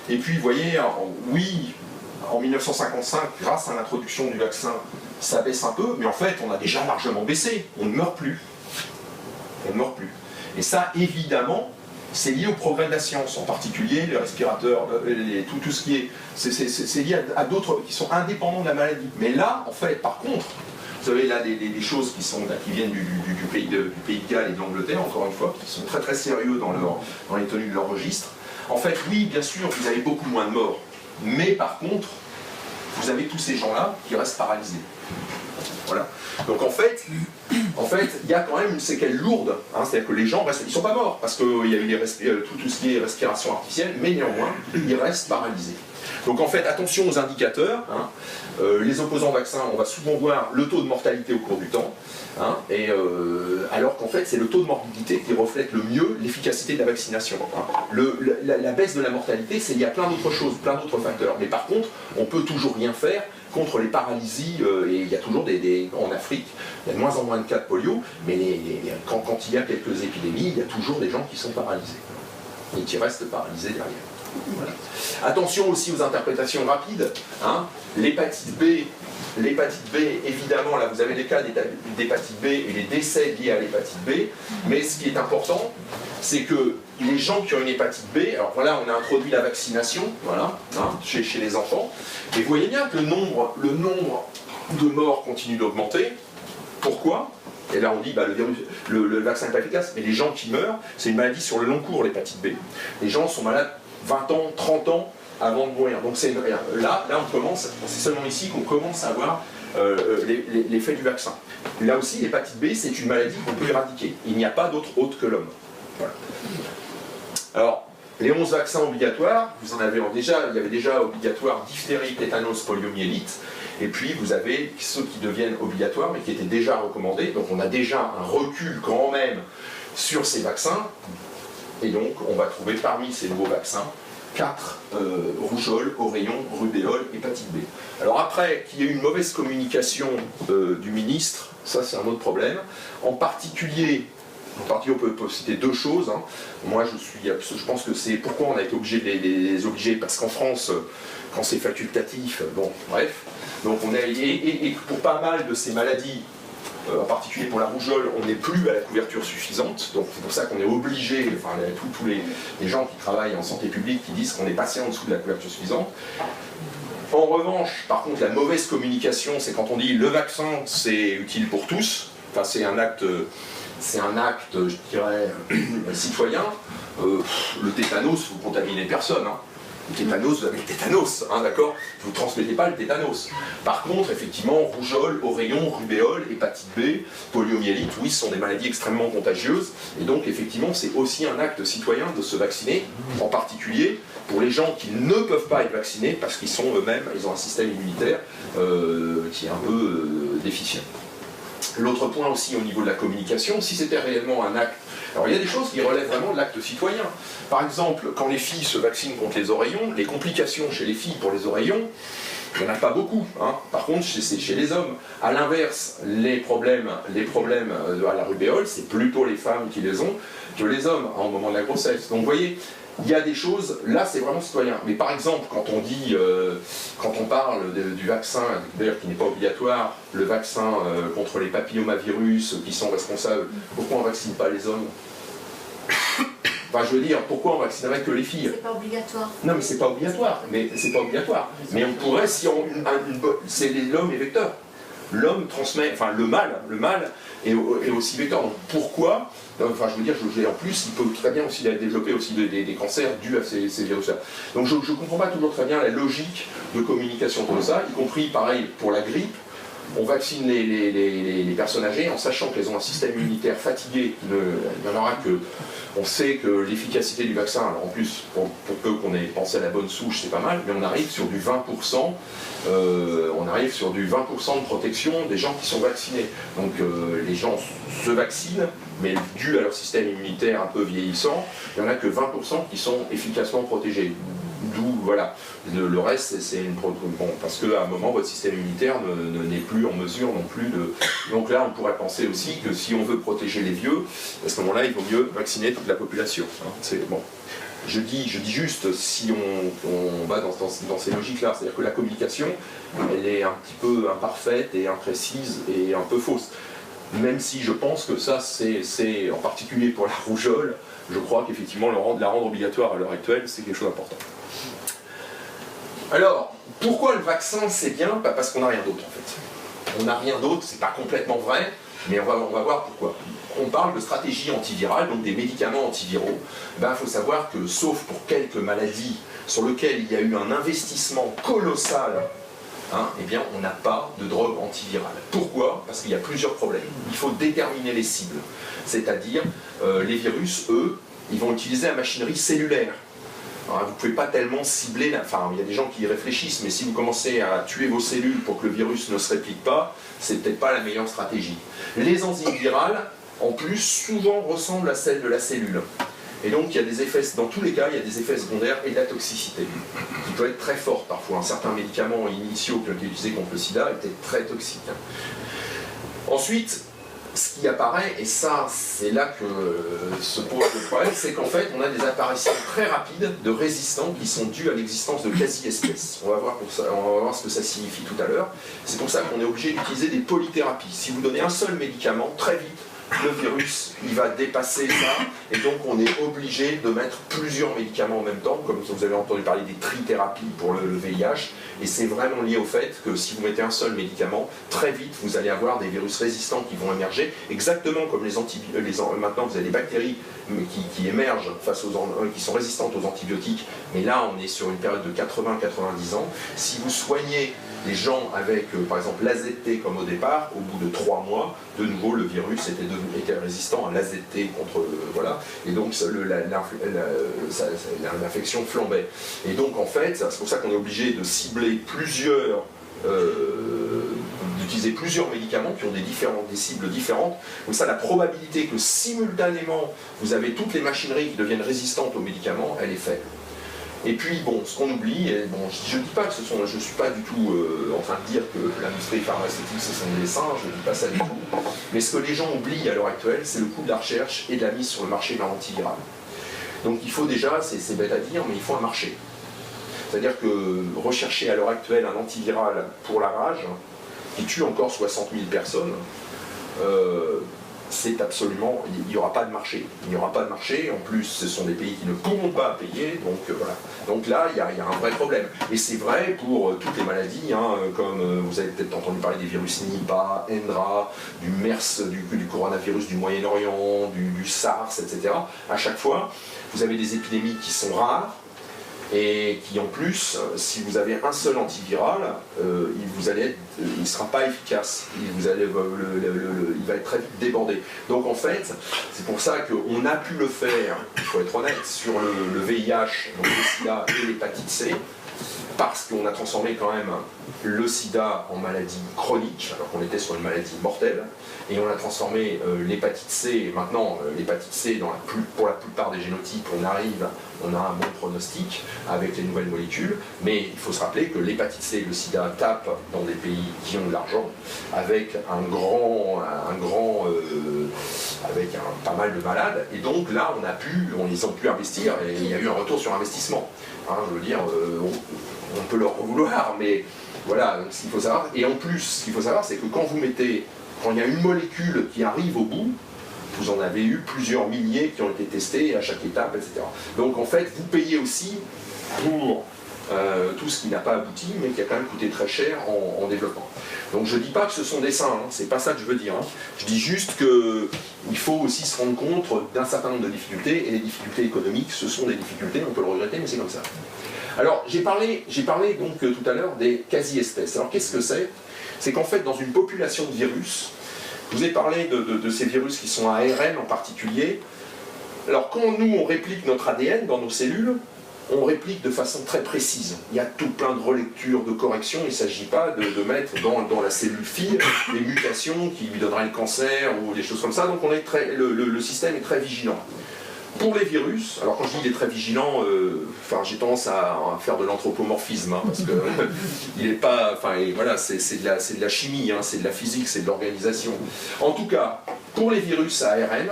et puis vous voyez, oui, en 1955, grâce à l'introduction du vaccin, ça baisse un peu, mais en fait on a déjà largement baissé, on ne meurt plus. On ne meurt plus. Et ça, évidemment, c'est lié au progrès de la science, en particulier les respirateurs, tout ce qui est... C'est lié à d'autres qui sont indépendants de la maladie. Mais là, en fait, par contre, vous savez, là, des choses qui viennent du pays de Galles et de l'Angleterre, encore une fois, qui sont très très sérieux dans les tenues de leur registre. En fait, oui, bien sûr, vous avez beaucoup moins de morts. Mais par contre, vous avez tous ces gens-là qui restent paralysés. Voilà. Donc en fait, il y a quand même une séquelle lourde, hein, c'est-à-dire que les gens restent, ils ne sont pas morts, parce qu'il y a eu tout ce qui est respiration artificielle, mais néanmoins, ils restent paralysés. Donc en fait, attention aux indicateurs, hein. Les opposants au vaccin, on va souvent voir le taux de mortalité au cours du temps, hein, alors qu'en fait, c'est le taux de morbidité qui reflète le mieux l'efficacité de la vaccination. Hein. La baisse de la mortalité, c'est lié à plein d'autres choses, plein d'autres facteurs, mais par contre, on ne peut toujours rien faire contre les paralysies, et il y a toujours en Afrique, il y a de moins en moins de cas de polio, mais quand il y a quelques épidémies, il y a toujours des gens qui sont paralysés, et qui restent paralysés derrière. Voilà. Attention aussi aux interprétations rapides, hein. L'hépatite B, évidemment, là vous avez les cas d'hépatite B et les décès liés à l'hépatite B, mais ce qui est important, c'est que les gens qui ont une hépatite B, alors voilà, on a introduit la vaccination, voilà, hein, chez les enfants, et vous voyez bien que le nombre de morts continue d'augmenter. Pourquoi ? Et là on dit, bah, le vaccin n'est pas efficace, mais les gens qui meurent, c'est une maladie sur le long cours, l'hépatite B. Les gens sont malades 20 ans, 30 ans avant de mourir. Donc là on commence, c'est seulement ici qu'on commence à avoir l'effet du vaccin. Là aussi, l'hépatite B, c'est une maladie qu'on peut éradiquer. Il n'y a pas d'autre hôte que l'homme. Voilà. Alors, les 11 vaccins obligatoires, vous en avez déjà, il y avait déjà obligatoire diphtérie, tétanos, poliomyélite, et puis vous avez ceux qui deviennent obligatoires, mais qui étaient déjà recommandés. Donc on a déjà un recul quand même sur ces vaccins, et donc on va trouver parmi ces nouveaux vaccins 4 rougeole, oreillon, rubéole, hépatite B. Alors après, qu'il y ait une mauvaise communication du ministre, ça c'est un autre problème. En particulier, on peut citer deux choses. Hein. Moi je pense que c'est pourquoi on a été obligé de les obliger, parce qu'en France, quand c'est facultatif, bon, bref. Donc on est, et pour pas mal de ces maladies, en particulier pour la rougeole, on n'est plus à la couverture suffisante, donc c'est pour ça qu'on est obligé, enfin tous les gens qui travaillent en santé publique qui disent qu'on est passé en dessous de la couverture suffisante. En revanche, par contre, la mauvaise communication, c'est quand on dit le vaccin c'est utile pour tous, enfin c'est un acte, je dirais, citoyen. Le tétanos, vous contaminez personne. Hein. Le tétanos, vous avez le tétanos, hein, d'accord ? Vous ne transmettez pas le tétanos. Par contre, effectivement, rougeole, oreillon, rubéole, hépatite B, poliomyélite, oui, ce sont des maladies extrêmement contagieuses. Et donc, effectivement, c'est aussi un acte citoyen de se vacciner, en particulier pour les gens qui ne peuvent pas être vaccinés parce qu'ils sont eux-mêmes, ils ont un système immunitaire qui est un peu déficient. L'autre point aussi au niveau de la communication, si c'était réellement un acte... Alors il y a des choses qui relèvent vraiment de l'acte citoyen. Par exemple, quand les filles se vaccinent contre les oreillons, les complications chez les filles pour les oreillons, il n'y en a pas beaucoup. Hein. Par contre, c'est chez les hommes. A l'inverse, les problèmes à la rubéole, c'est plutôt les femmes qui les ont que les hommes au moment de la grossesse. Donc vous voyez, il y a des choses, là c'est vraiment citoyen. Mais par exemple, quand on parle du vaccin, d'ailleurs qui n'est pas obligatoire, le vaccin contre les papillomavirus qui sont responsables, pourquoi on ne vaccine pas les hommes? Enfin, je veux dire, pourquoi on vaccinerait que les filles? C'est pas obligatoire. Non, mais c'est pas obligatoire. Mais on pourrait, si on... c'est l'homme est vecteur. L'homme transmet, enfin le mâle est aussi vecteur. Donc pourquoi? Enfin, je veux dire, en plus, il peut très bien aussi développer aussi des cancers dus à ces virus-là. Donc je ne comprends pas toujours très bien la logique de communication de ça, y compris pareil pour la grippe. On vaccine les personnes âgées en sachant qu'elles ont un système immunitaire fatigué. Il n'y en aura que... On sait que l'efficacité du vaccin, alors en plus, pour peu qu'on ait pensé à la bonne souche, c'est pas mal, mais on arrive sur du 20%, de protection des gens qui sont vaccinés. Donc les gens se vaccinent, mais dû à leur système immunitaire un peu vieillissant, il n'y en a que 20% qui sont efficacement protégés. D'où, voilà, le reste, c'est une... Bon, parce qu'à un moment, votre système immunitaire n'est plus en mesure non plus de... Donc là, on pourrait penser aussi que si on veut protéger les vieux, à ce moment-là, il vaut mieux vacciner toute la population. Hein. C'est bon. Je dis juste, si on va dans ces logiques-là, c'est-à-dire que la communication, elle est un petit peu imparfaite et imprécise et un peu fausse. Même si je pense que ça, c'est en particulier pour la rougeole, je crois qu'effectivement, la rendre obligatoire à l'heure actuelle, c'est quelque chose d'important. Alors, pourquoi le vaccin c'est bien? Parce qu'on n'a rien d'autre en fait. On n'a rien d'autre, c'est pas complètement vrai, mais on va voir pourquoi. On parle de stratégie antivirale, donc des médicaments antiviraux. Il faut savoir que, sauf pour quelques maladies sur lesquelles il y a eu un investissement colossal, eh bien, on n'a pas de drogue antivirale. Pourquoi? Parce qu'il y a plusieurs problèmes. Il faut déterminer les cibles. C'est-à-dire, les virus, eux, ils vont utiliser la machinerie cellulaire. Alors, vous ne pouvez pas tellement cibler, enfin il y a des gens qui y réfléchissent, mais si vous commencez à tuer vos cellules pour que le virus ne se réplique pas, c'est peut-être pas la meilleure stratégie. Les enzymes virales, en plus, souvent ressemblent à celles de la cellule. Et donc il y a des effets, dans tous les cas, il y a des effets secondaires et de la toxicité, qui peut être très forte parfois. Certains médicaments initiaux qui ont été utilisés contre le sida étaient très toxiques. Ensuite, ce qui apparaît, et ça c'est là que se pose le problème, c'est qu'en fait on a des apparitions très rapides de résistants qui sont dus à l'existence de quasi-espèces. On va voir ce que ça signifie tout à l'heure. C'est pour ça qu'on est obligé d'utiliser des polythérapies. Si vous donnez un seul médicament, très vite, le virus, il va dépasser ça, et donc on est obligé de mettre plusieurs médicaments en même temps, comme vous avez entendu parler des trithérapies pour le VIH, et c'est vraiment lié au fait que si vous mettez un seul médicament, très vite vous allez avoir des virus résistants qui vont émerger, exactement comme maintenant vous avez des bactéries qui émergent qui sont résistantes aux antibiotiques, mais là on est sur une période de 80-90 ans. Si vous soignez les gens avec, par exemple, l'AZT comme au départ, au bout de 3 mois, de nouveau le virus était résistant à l'AZT contre... voilà, et donc l'infection flambait. Et donc en fait, c'est pour ça qu'on est obligé de cibler d'utiliser plusieurs médicaments qui ont des cibles différentes. Comme ça, la probabilité que simultanément vous avez toutes les machineries qui deviennent résistantes aux médicaments, elle est faible. Et puis, bon, ce qu'on oublie, et bon, je ne dis pas que je ne suis pas du tout en train de dire que l'industrie pharmaceutique, ce sont des singes, je ne dis pas ça du tout. Mais ce que les gens oublient à l'heure actuelle, c'est le coût de la recherche et de la mise sur le marché d'un antiviral. Donc il faut déjà, c'est bête à dire, mais il faut un marché. C'est-à-dire que rechercher à l'heure actuelle un antiviral pour la rage, qui tue encore 60 000 personnes, c'est absolument, il n'y aura pas de marché. Il n'y aura pas de marché, en plus ce sont des pays qui ne pourront pas payer, donc voilà. Donc là, il y a un vrai problème. Et c'est vrai pour toutes les maladies, comme vous avez peut-être entendu parler des virus Nipah, Hendra, du MERS, du coronavirus du Moyen-Orient, du SARS, etc. À chaque fois, vous avez des épidémies qui sont rares, et qui en plus, si vous avez un seul antiviral, il ne sera pas efficace, il va être très vite débordé. Donc en fait, c'est pour ça qu'on a pu le faire, il faut être honnête, sur le VIH, donc le sida et l'hépatite C, parce qu'on a transformé quand même le sida en maladie chronique, alors qu'on était sur une maladie mortelle, et on a transformé l'hépatite C, et maintenant l'hépatite C, pour la plupart des génotypes, on a un bon pronostic avec les nouvelles molécules, mais il faut se rappeler que l'hépatite C et le sida tapent dans des pays qui ont de l'argent, avec pas mal de malades, et donc là ils ont pu investir, et il y a eu un retour sur investissement. Hein, je veux dire, on peut leur en vouloir, mais voilà, ce qu'il faut savoir. Et en plus, ce qu'il faut savoir, c'est que quand il y a une molécule qui arrive au bout, vous en avez eu plusieurs milliers qui ont été testés à chaque étape, etc. Donc en fait, vous payez aussi pour tout ce qui n'a pas abouti, mais qui a quand même coûté très cher en développement. Donc je ne dis pas que ce sont des saints, hein, c'est pas ça que je veux dire. Hein. Je dis juste qu'il faut aussi se rendre compte d'un certain nombre de difficultés, et les difficultés économiques, ce sont des difficultés, on peut le regretter, mais c'est comme ça. Alors j'ai parlé donc tout à l'heure des quasi-espèces. Alors qu'est-ce que c'est? C'est qu'en fait, dans une population de virus, je vous ai parlé de ces virus qui sont à ARN en particulier. Alors quand nous, on réplique notre ADN dans nos cellules, on réplique de façon très précise. Il y a tout plein de relectures, de corrections. Il ne s'agit pas de mettre dans la cellule fille des mutations qui lui donneraient le cancer ou des choses comme ça. Donc le système est très vigilant. Pour les virus, alors quand je dis il est très vigilant, j'ai tendance à faire de l'anthropomorphisme, hein, parce que il n'est pas, voilà, c'est de la chimie, hein, c'est de la physique, c'est de l'organisation. En tout cas, pour les virus à ARN,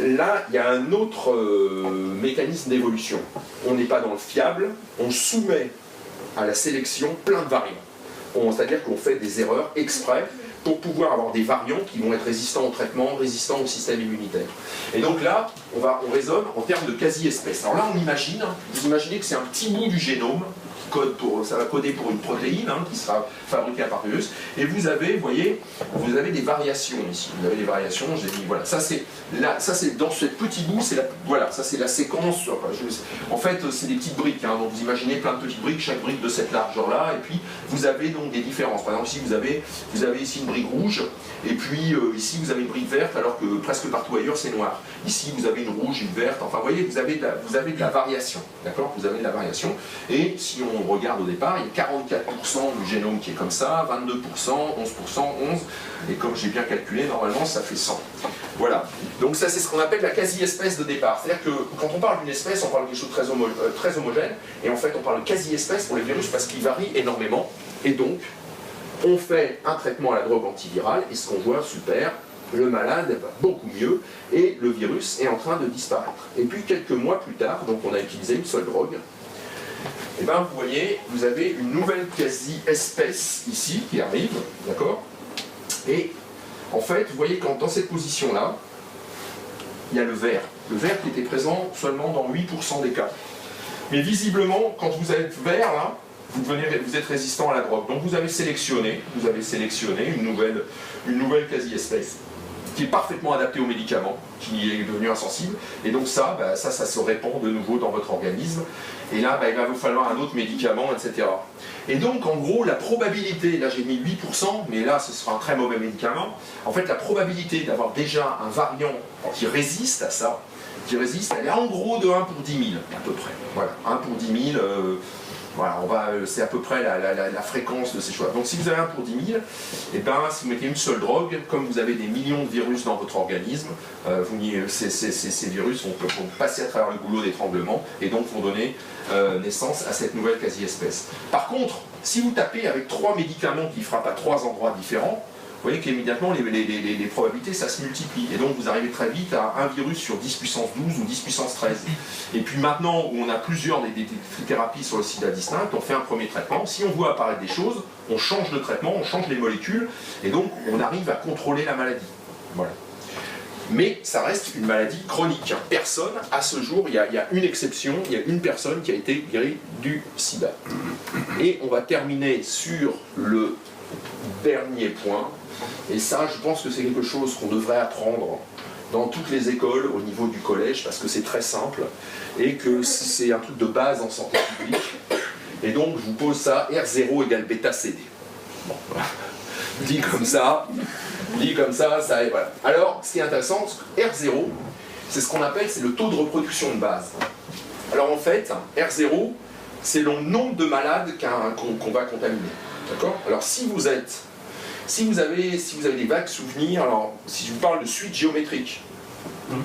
là, il y a un autre mécanisme d'évolution. On n'est pas dans le fiable, on soumet à la sélection plein de variants. C'est-à-dire qu'on fait des erreurs exprès pour pouvoir avoir des variants qui vont être résistants au traitement, résistants au système immunitaire. Et donc là, on raisonne en termes de quasi-espèces. Alors là, vous imaginez que c'est un petit bout du génome, ça va coder pour une protéine, hein, qui sera fabriquée à partir de virus, et vous avez des variations ici. Vous avez des variations, j'ai dit, voilà, ça c'est dans ce petit bout, ça c'est la séquence, en fait c'est des petites briques, hein, donc vous imaginez plein de petites briques, chaque brique de cette largeur-là, et puis vous avez donc des différences. Par exemple, ici vous avez ici une brique rouge, et puis ici vous avez une brique verte, alors que presque partout ailleurs c'est noir. Ici vous avez une rouge, une verte, enfin vous voyez, vous avez de la variation, d'accord? Vous avez de la variation, et si on regarde au départ, il y a 44% du génome qui est comme ça, 22%, 11%, 11%, et comme j'ai bien calculé, normalement ça fait 100. Voilà, donc ça c'est ce qu'on appelle la quasi-espèce de départ. C'est-à-dire que quand on parle d'une espèce, on parle de quelque chose de très homogène, et en fait on parle de quasi-espèce pour les virus parce qu'ils varient énormément, et donc on fait un traitement à la drogue antivirale, et ce qu'on voit, super, le malade va beaucoup mieux, et le virus est en train de disparaître. Et puis quelques mois plus tard, donc on a utilisé une seule drogue, et bien vous voyez, vous avez une nouvelle quasi-espèce ici qui arrive, d'accord? Et en fait, vous voyez quand dans cette position-là, il y a le vert. Le vert qui était présent seulement dans 8% des cas. Mais visiblement, quand vous êtes vert là, vous êtes résistant à la drogue. Donc vous avez sélectionné une nouvelle quasi-espèce qui est parfaitement adaptée aux médicaments, qui est devenu insensible, et donc ça se répand de nouveau dans votre organisme, et là, il va vous falloir un autre médicament, etc. Et donc, en gros, la probabilité, là j'ai mis 8%, mais là ce sera un très mauvais médicament, en fait la probabilité d'avoir déjà un variant qui résiste à ça, elle est en gros de 1 pour 10 000, à peu près. Voilà, 1 pour 10 000, voilà, c'est à peu près la fréquence de ces choix. Donc si vous avez 1 pour 10 000, et ben, si vous mettez une seule drogue, comme vous avez des millions de virus dans votre organisme, ces virus vont passer à travers le goulot d'étranglement et donc vont donner naissance à cette nouvelle quasi-espèce. Par contre, si vous tapez avec 3 médicaments qui frappent à 3 endroits différents, vous voyez qu'immédiatement les probabilités ça se multiplie, et donc vous arrivez très vite à un virus sur 10 puissance 12 ou 10 puissance 13. Et puis maintenant où on a plusieurs des thérapies sur le sida distinctes, on fait un premier traitement, si on voit apparaître des choses, on change de traitement, on change les molécules, et donc on arrive à contrôler la maladie. Voilà. Mais ça reste une maladie chronique. Personne, à ce jour, il y a une exception, il y a une personne qui a été guérie du sida. Et on va terminer sur le dernier point, et ça je pense que c'est quelque chose qu'on devrait apprendre dans toutes les écoles au niveau du collège, parce que c'est très simple et que c'est un truc de base en santé publique. Et donc je vous pose ça, R0 égale bêta CD. Bon, voilà. Dit comme ça, ça est, voilà. Alors ce qui est intéressant, R0, c'est ce qu'on appelle, c'est le taux de reproduction de base. Alors en fait, R0, c'est le nombre de malades qu'on va contaminer. D'accord? Alors si vous avez des vagues souvenirs, alors si je vous parle de suite géométrique,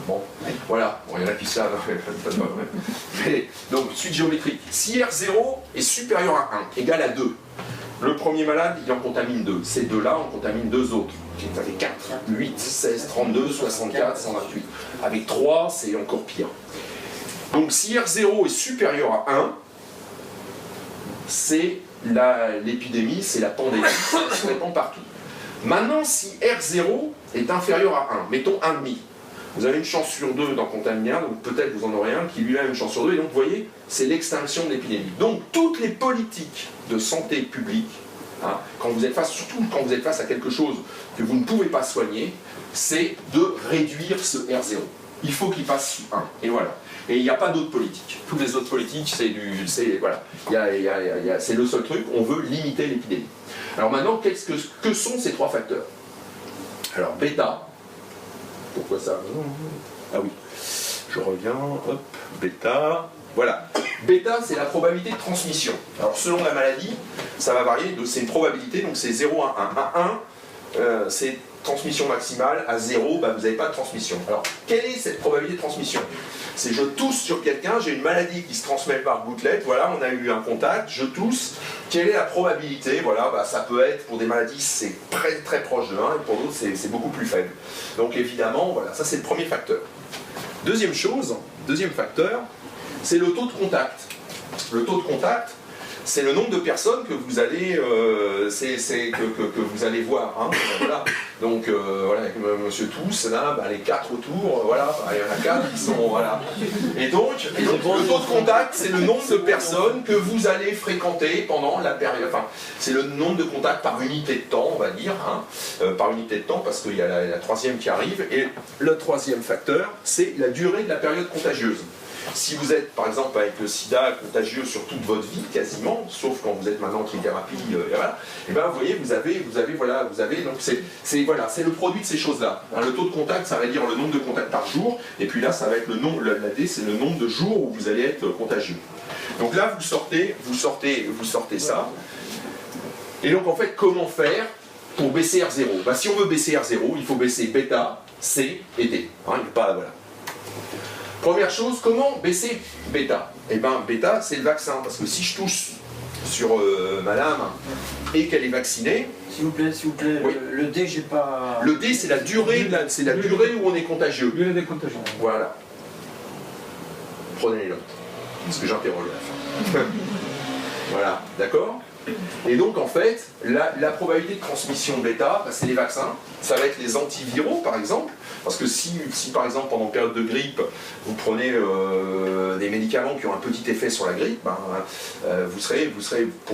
bon, voilà, bon, il y en a qui savent, mais, donc suite géométrique, si R0 est supérieur à 1, égal à 2, le premier malade, il en contamine 2. Ces deux-là, on contamine 2 autres. Vous avez 4, 8, 16, 32, 64, 128. Avec 3, c'est encore pire. Donc si R0 est supérieur à 1, c'est l'épidémie, c'est la pandémie, ça se répand partout. Maintenant, si R0 est inférieur à 1, mettons 1,5, vous avez une chance sur 2 d'en contaminer un, donc peut-être vous en aurez un qui lui a une chance sur 2, et donc vous voyez, c'est l'extinction de l'épidémie. Donc toutes les politiques de santé publique, hein, quand vous êtes face, surtout quand vous êtes face à quelque chose que vous ne pouvez pas soigner, c'est de réduire ce R0. Il faut qu'il passe sous 1, et voilà. Et il n'y a pas d'autres politiques. Toutes les autres politiques, voilà. C'est le seul truc, on veut limiter l'épidémie. Alors maintenant, que sont ces 3 facteurs? Alors bêta, pourquoi ça? Ah oui, je reviens, hop, bêta, voilà. Bêta, c'est la probabilité de transmission. Alors selon la maladie, ça va varier, c'est une probabilité, donc c'est 0 à 1. À 1, c'est transmission maximale, à 0, bah, vous n'avez pas de transmission. Alors, quelle est cette probabilité de transmission? C'est je tousse sur quelqu'un, j'ai une maladie qui se transmet par gouttelette, voilà, on a eu un contact, je tousse, quelle est la probabilité? Voilà, bah, ça peut être, pour des maladies, c'est très, très proche de 1, et pour d'autres, c'est beaucoup plus faible. Donc évidemment, voilà, ça c'est le premier facteur. Deuxième facteur, c'est le taux de contact. Le taux de contact, c'est le nombre de personnes que vous allez, que vous allez voir. Hein, voilà. Donc, voilà, avec Monsieur Tous, là, bah, les 4 autour, voilà, bah, il y en a 4 qui sont, voilà. Et donc le taux de contact, c'est le nombre de personnes que vous allez fréquenter pendant la période. Enfin, c'est le nombre de contacts par unité de temps, on va dire, hein, par unité de temps, parce qu'il y a la troisième qui arrive. Et le troisième facteur, c'est la durée de la période contagieuse. Si vous êtes, par exemple, avec le sida contagieux sur toute votre vie, quasiment, sauf quand vous êtes maintenant en trithérapie, voilà, et ben vous voyez, vous avez, donc c'est le produit de ces choses-là. Hein, le taux de contact, ça va dire le nombre de contacts par jour, et puis là, ça va être le nombre, la D, c'est le nombre de jours où vous allez être contagieux. Donc là, vous sortez ça. Et donc, en fait, comment faire pour baisser R0? Ben, si on veut baisser R0, il faut baisser bêta, C et D. Hein, il n'y a pas, voilà. Première chose, comment baisser bêta? Eh bien, bêta, c'est le vaccin. Parce que si je touche sur madame et qu'elle est vaccinée... S'il vous plaît, oui. Le D, j'ai pas... Le D, c'est la durée, où on est contagieux. Durée des contagions. Voilà. Prenez les notes. Parce que j'interroge à la fin. Voilà, d'accord? Et donc, en fait, la probabilité de transmission bêta, bah, c'est les vaccins. Ça va être les antiviraux, par exemple. Parce que si par exemple, pendant une période de grippe, vous prenez des médicaments qui ont un petit effet sur la grippe, ben, vous serez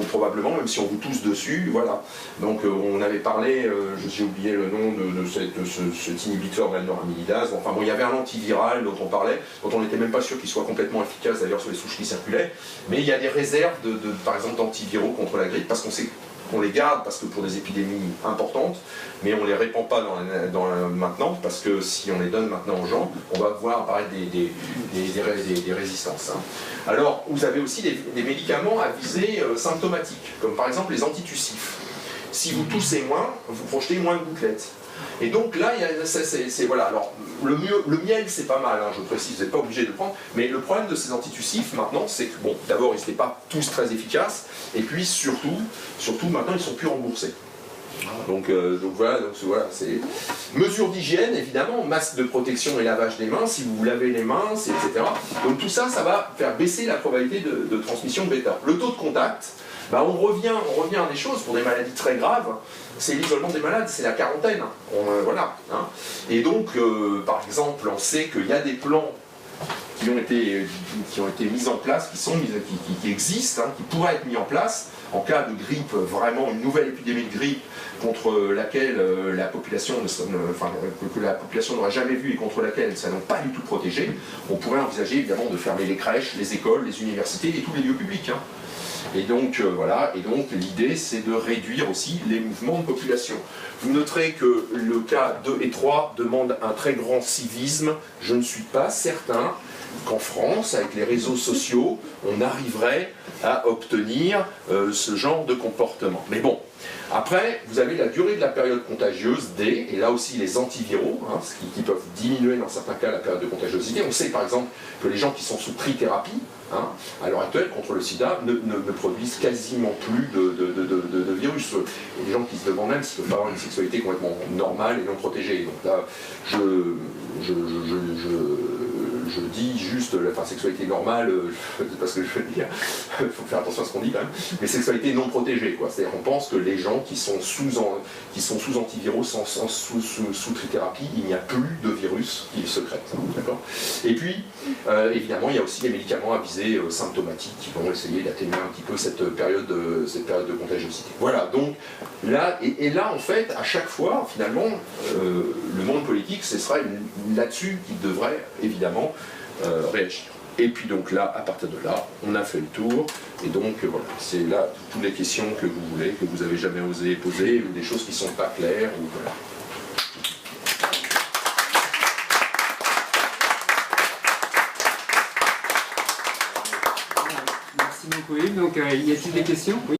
probablement, même si on vous tousse dessus, voilà. Donc, on avait parlé, j'ai oublié le nom de cet inhibiteur de la neuraminidase. Enfin bon, il y avait un antiviral dont on parlait, dont on n'était même pas sûr qu'il soit complètement efficace, d'ailleurs, sur les souches qui circulaient. Mais il y a des réserves, par exemple, d'antiviraux contre la grippe, parce qu'on sait qu'on les garde parce que pour des épidémies importantes, mais on ne les répand pas maintenant, parce que si on les donne maintenant aux gens, on va voir apparaître des résistances. Hein. Alors, vous avez aussi des médicaments à visée symptomatique, comme par exemple les antitussifs. Si vous toussez moins, vous projetez moins de gouttelettes. Et donc là, voilà. Alors, le miel, c'est pas mal, hein, je précise, vous n'êtes pas obligé de le prendre, mais le problème de ces antitussifs, maintenant, c'est que, bon, d'abord, ils n'étaient pas tous très efficaces, et puis surtout, maintenant, ils ne sont plus remboursés. Donc voilà, c'est... Mesures d'hygiène, évidemment, masque de protection et lavage des mains, si vous vous lavez les mains, etc. Donc tout ça, ça va faire baisser la probabilité de transmission de bêta. Le taux de contact, bah, on revient à des choses pour des maladies très graves, c'est l'isolement des malades, c'est la quarantaine. Voilà. Hein. Et donc, par exemple, on sait qu'il y a des plans qui ont été mis en place, qui existent, hein, qui pourraient être mis en place en cas de grippe, vraiment une nouvelle épidémie de grippe contre laquelle la population que la population n'aura jamais vue et contre laquelle elles ne seront pas du tout protégées. On pourrait envisager évidemment de fermer les crèches, les écoles, les universités et tous les lieux publics. Hein. Et donc, voilà, et donc l'idée c'est de réduire aussi les mouvements de population. Vous noterez que le cas 2 et 3 demande un très grand civisme, je ne suis pas certain qu'en France, avec les réseaux sociaux, on arriverait à obtenir ce genre de comportement. Mais bon, après, vous avez la durée de la période contagieuse D, et là aussi les antiviraux, hein, qui peuvent diminuer dans certains cas la période de contagiosité. On sait par exemple que les gens qui sont sous trithérapie, hein, à l'heure actuelle, contre le sida, ne produisent quasiment plus de virus. Et les gens qui se demandent même s'ils peuvent avoir une sexualité complètement normale et non protégée. Donc là, je dis juste la sexualité normale, c'est pas ce que je veux dire, il faut faire attention à ce qu'on dit quand même, mais sexualité non protégée, quoi. C'est-à-dire qu'on pense que les gens qui sont sous antiviraux, sous trithérapie, il n'y a plus de virus qui sécrètent, d'accord. Et puis, évidemment, il y a aussi les médicaments à visée symptomatique qui vont essayer d'atténuer un petit peu cette période de contagiosité. Voilà, donc là, et là, en fait, à chaque fois, finalement, le monde politique, ce sera là-dessus qu'il devrait, évidemment, réagir. Et puis donc là, à partir de là, on a fait le tour, et donc voilà, c'est là toutes les questions que vous voulez, que vous n'avez jamais osé poser, ou des choses qui ne sont pas claires, ou voilà. Merci beaucoup Yves. Donc y a-t-il des questions? Oui.